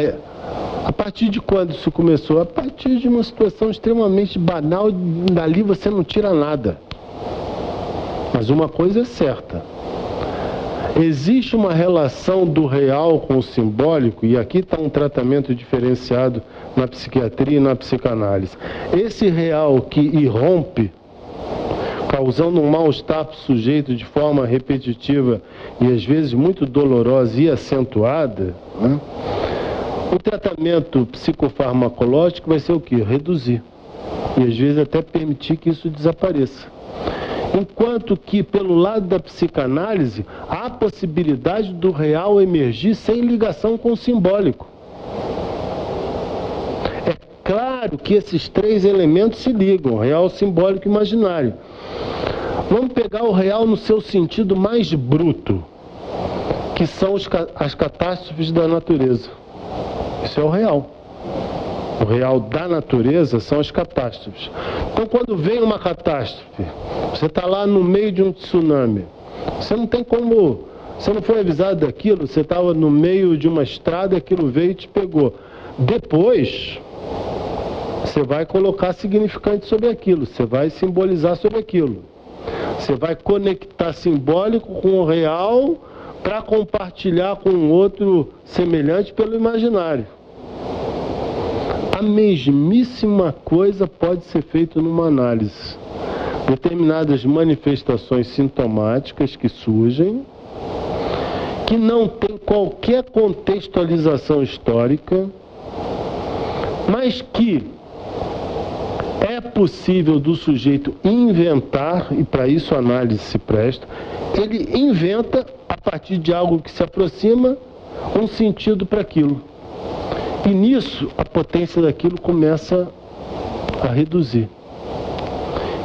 A: A partir de quando isso começou? A partir de uma situação extremamente banal, dali você não tira nada. Mas uma coisa é certa. Existe uma relação do real com o simbólico, e aqui está um tratamento diferenciado na psiquiatria e na psicanálise. Esse real que irrompe, causando um mal-estar para o sujeito de forma repetitiva e às vezes muito dolorosa e acentuada, né? O tratamento psicofarmacológico vai ser o quê? Reduzir. E às vezes até permitir que isso desapareça. Enquanto que, pelo lado da psicanálise, há a possibilidade do real emergir sem ligação com o simbólico. É claro que esses 3 elementos se ligam, real, simbólico e imaginário. Vamos pegar o real no seu sentido mais bruto, que são as catástrofes da natureza. Isso é o real. O real da natureza são as catástrofes. Então, quando vem uma catástrofe, você está lá no meio de um tsunami, você não tem como, você não foi avisado daquilo, você estava no meio de uma estrada, aquilo veio e te pegou. Depois, você vai colocar significante sobre aquilo, você vai simbolizar sobre aquilo. Você vai conectar simbólico com o real para compartilhar com um outro semelhante pelo imaginário. A mesmíssima coisa pode ser feita numa análise. Determinadas manifestações sintomáticas que surgem, que não tem qualquer contextualização histórica, mas que é possível do sujeito inventar, e para isso a análise se presta, ele inventa, a partir de algo que se aproxima, um sentido para aquilo. E nisso, a potência daquilo começa a reduzir.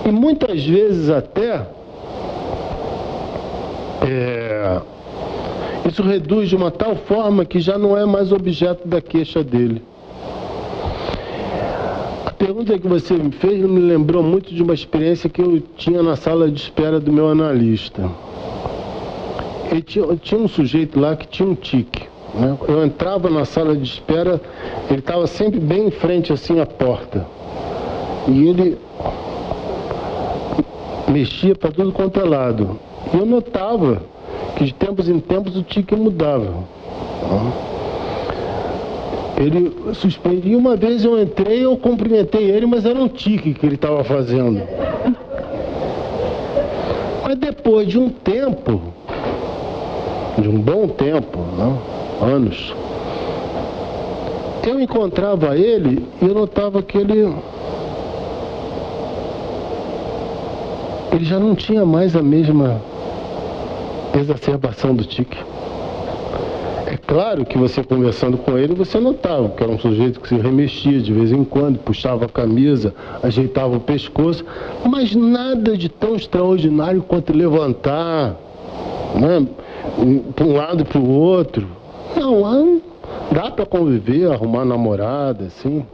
A: E muitas vezes até, isso reduz de uma tal forma que já não é mais objeto da queixa dele. A pergunta que você me fez me lembrou muito de uma experiência que eu tinha na sala de espera do meu analista. Tinha um sujeito lá que tinha um tique, né? Eu entrava na sala de espera, ele estava sempre bem em frente assim à porta. E ele mexia para tudo quanto é lado. E eu notava que de tempos em tempos o tique mudava. Ele suspendia. Uma vez eu entrei, eu cumprimentei ele, mas era um tique que ele estava fazendo. Mas depois de um tempo, de um bom tempo, né? Anos, eu encontrava ele e eu notava que ele já não tinha mais a mesma exacerbação do tique. É claro que você conversando com ele, você notava que era um sujeito que se remexia de vez em quando, puxava a camisa, ajeitava o pescoço, mas nada de tão extraordinário quanto levantar, né, para um lado e para o outro. Não, dá para conviver, arrumar namorada, assim.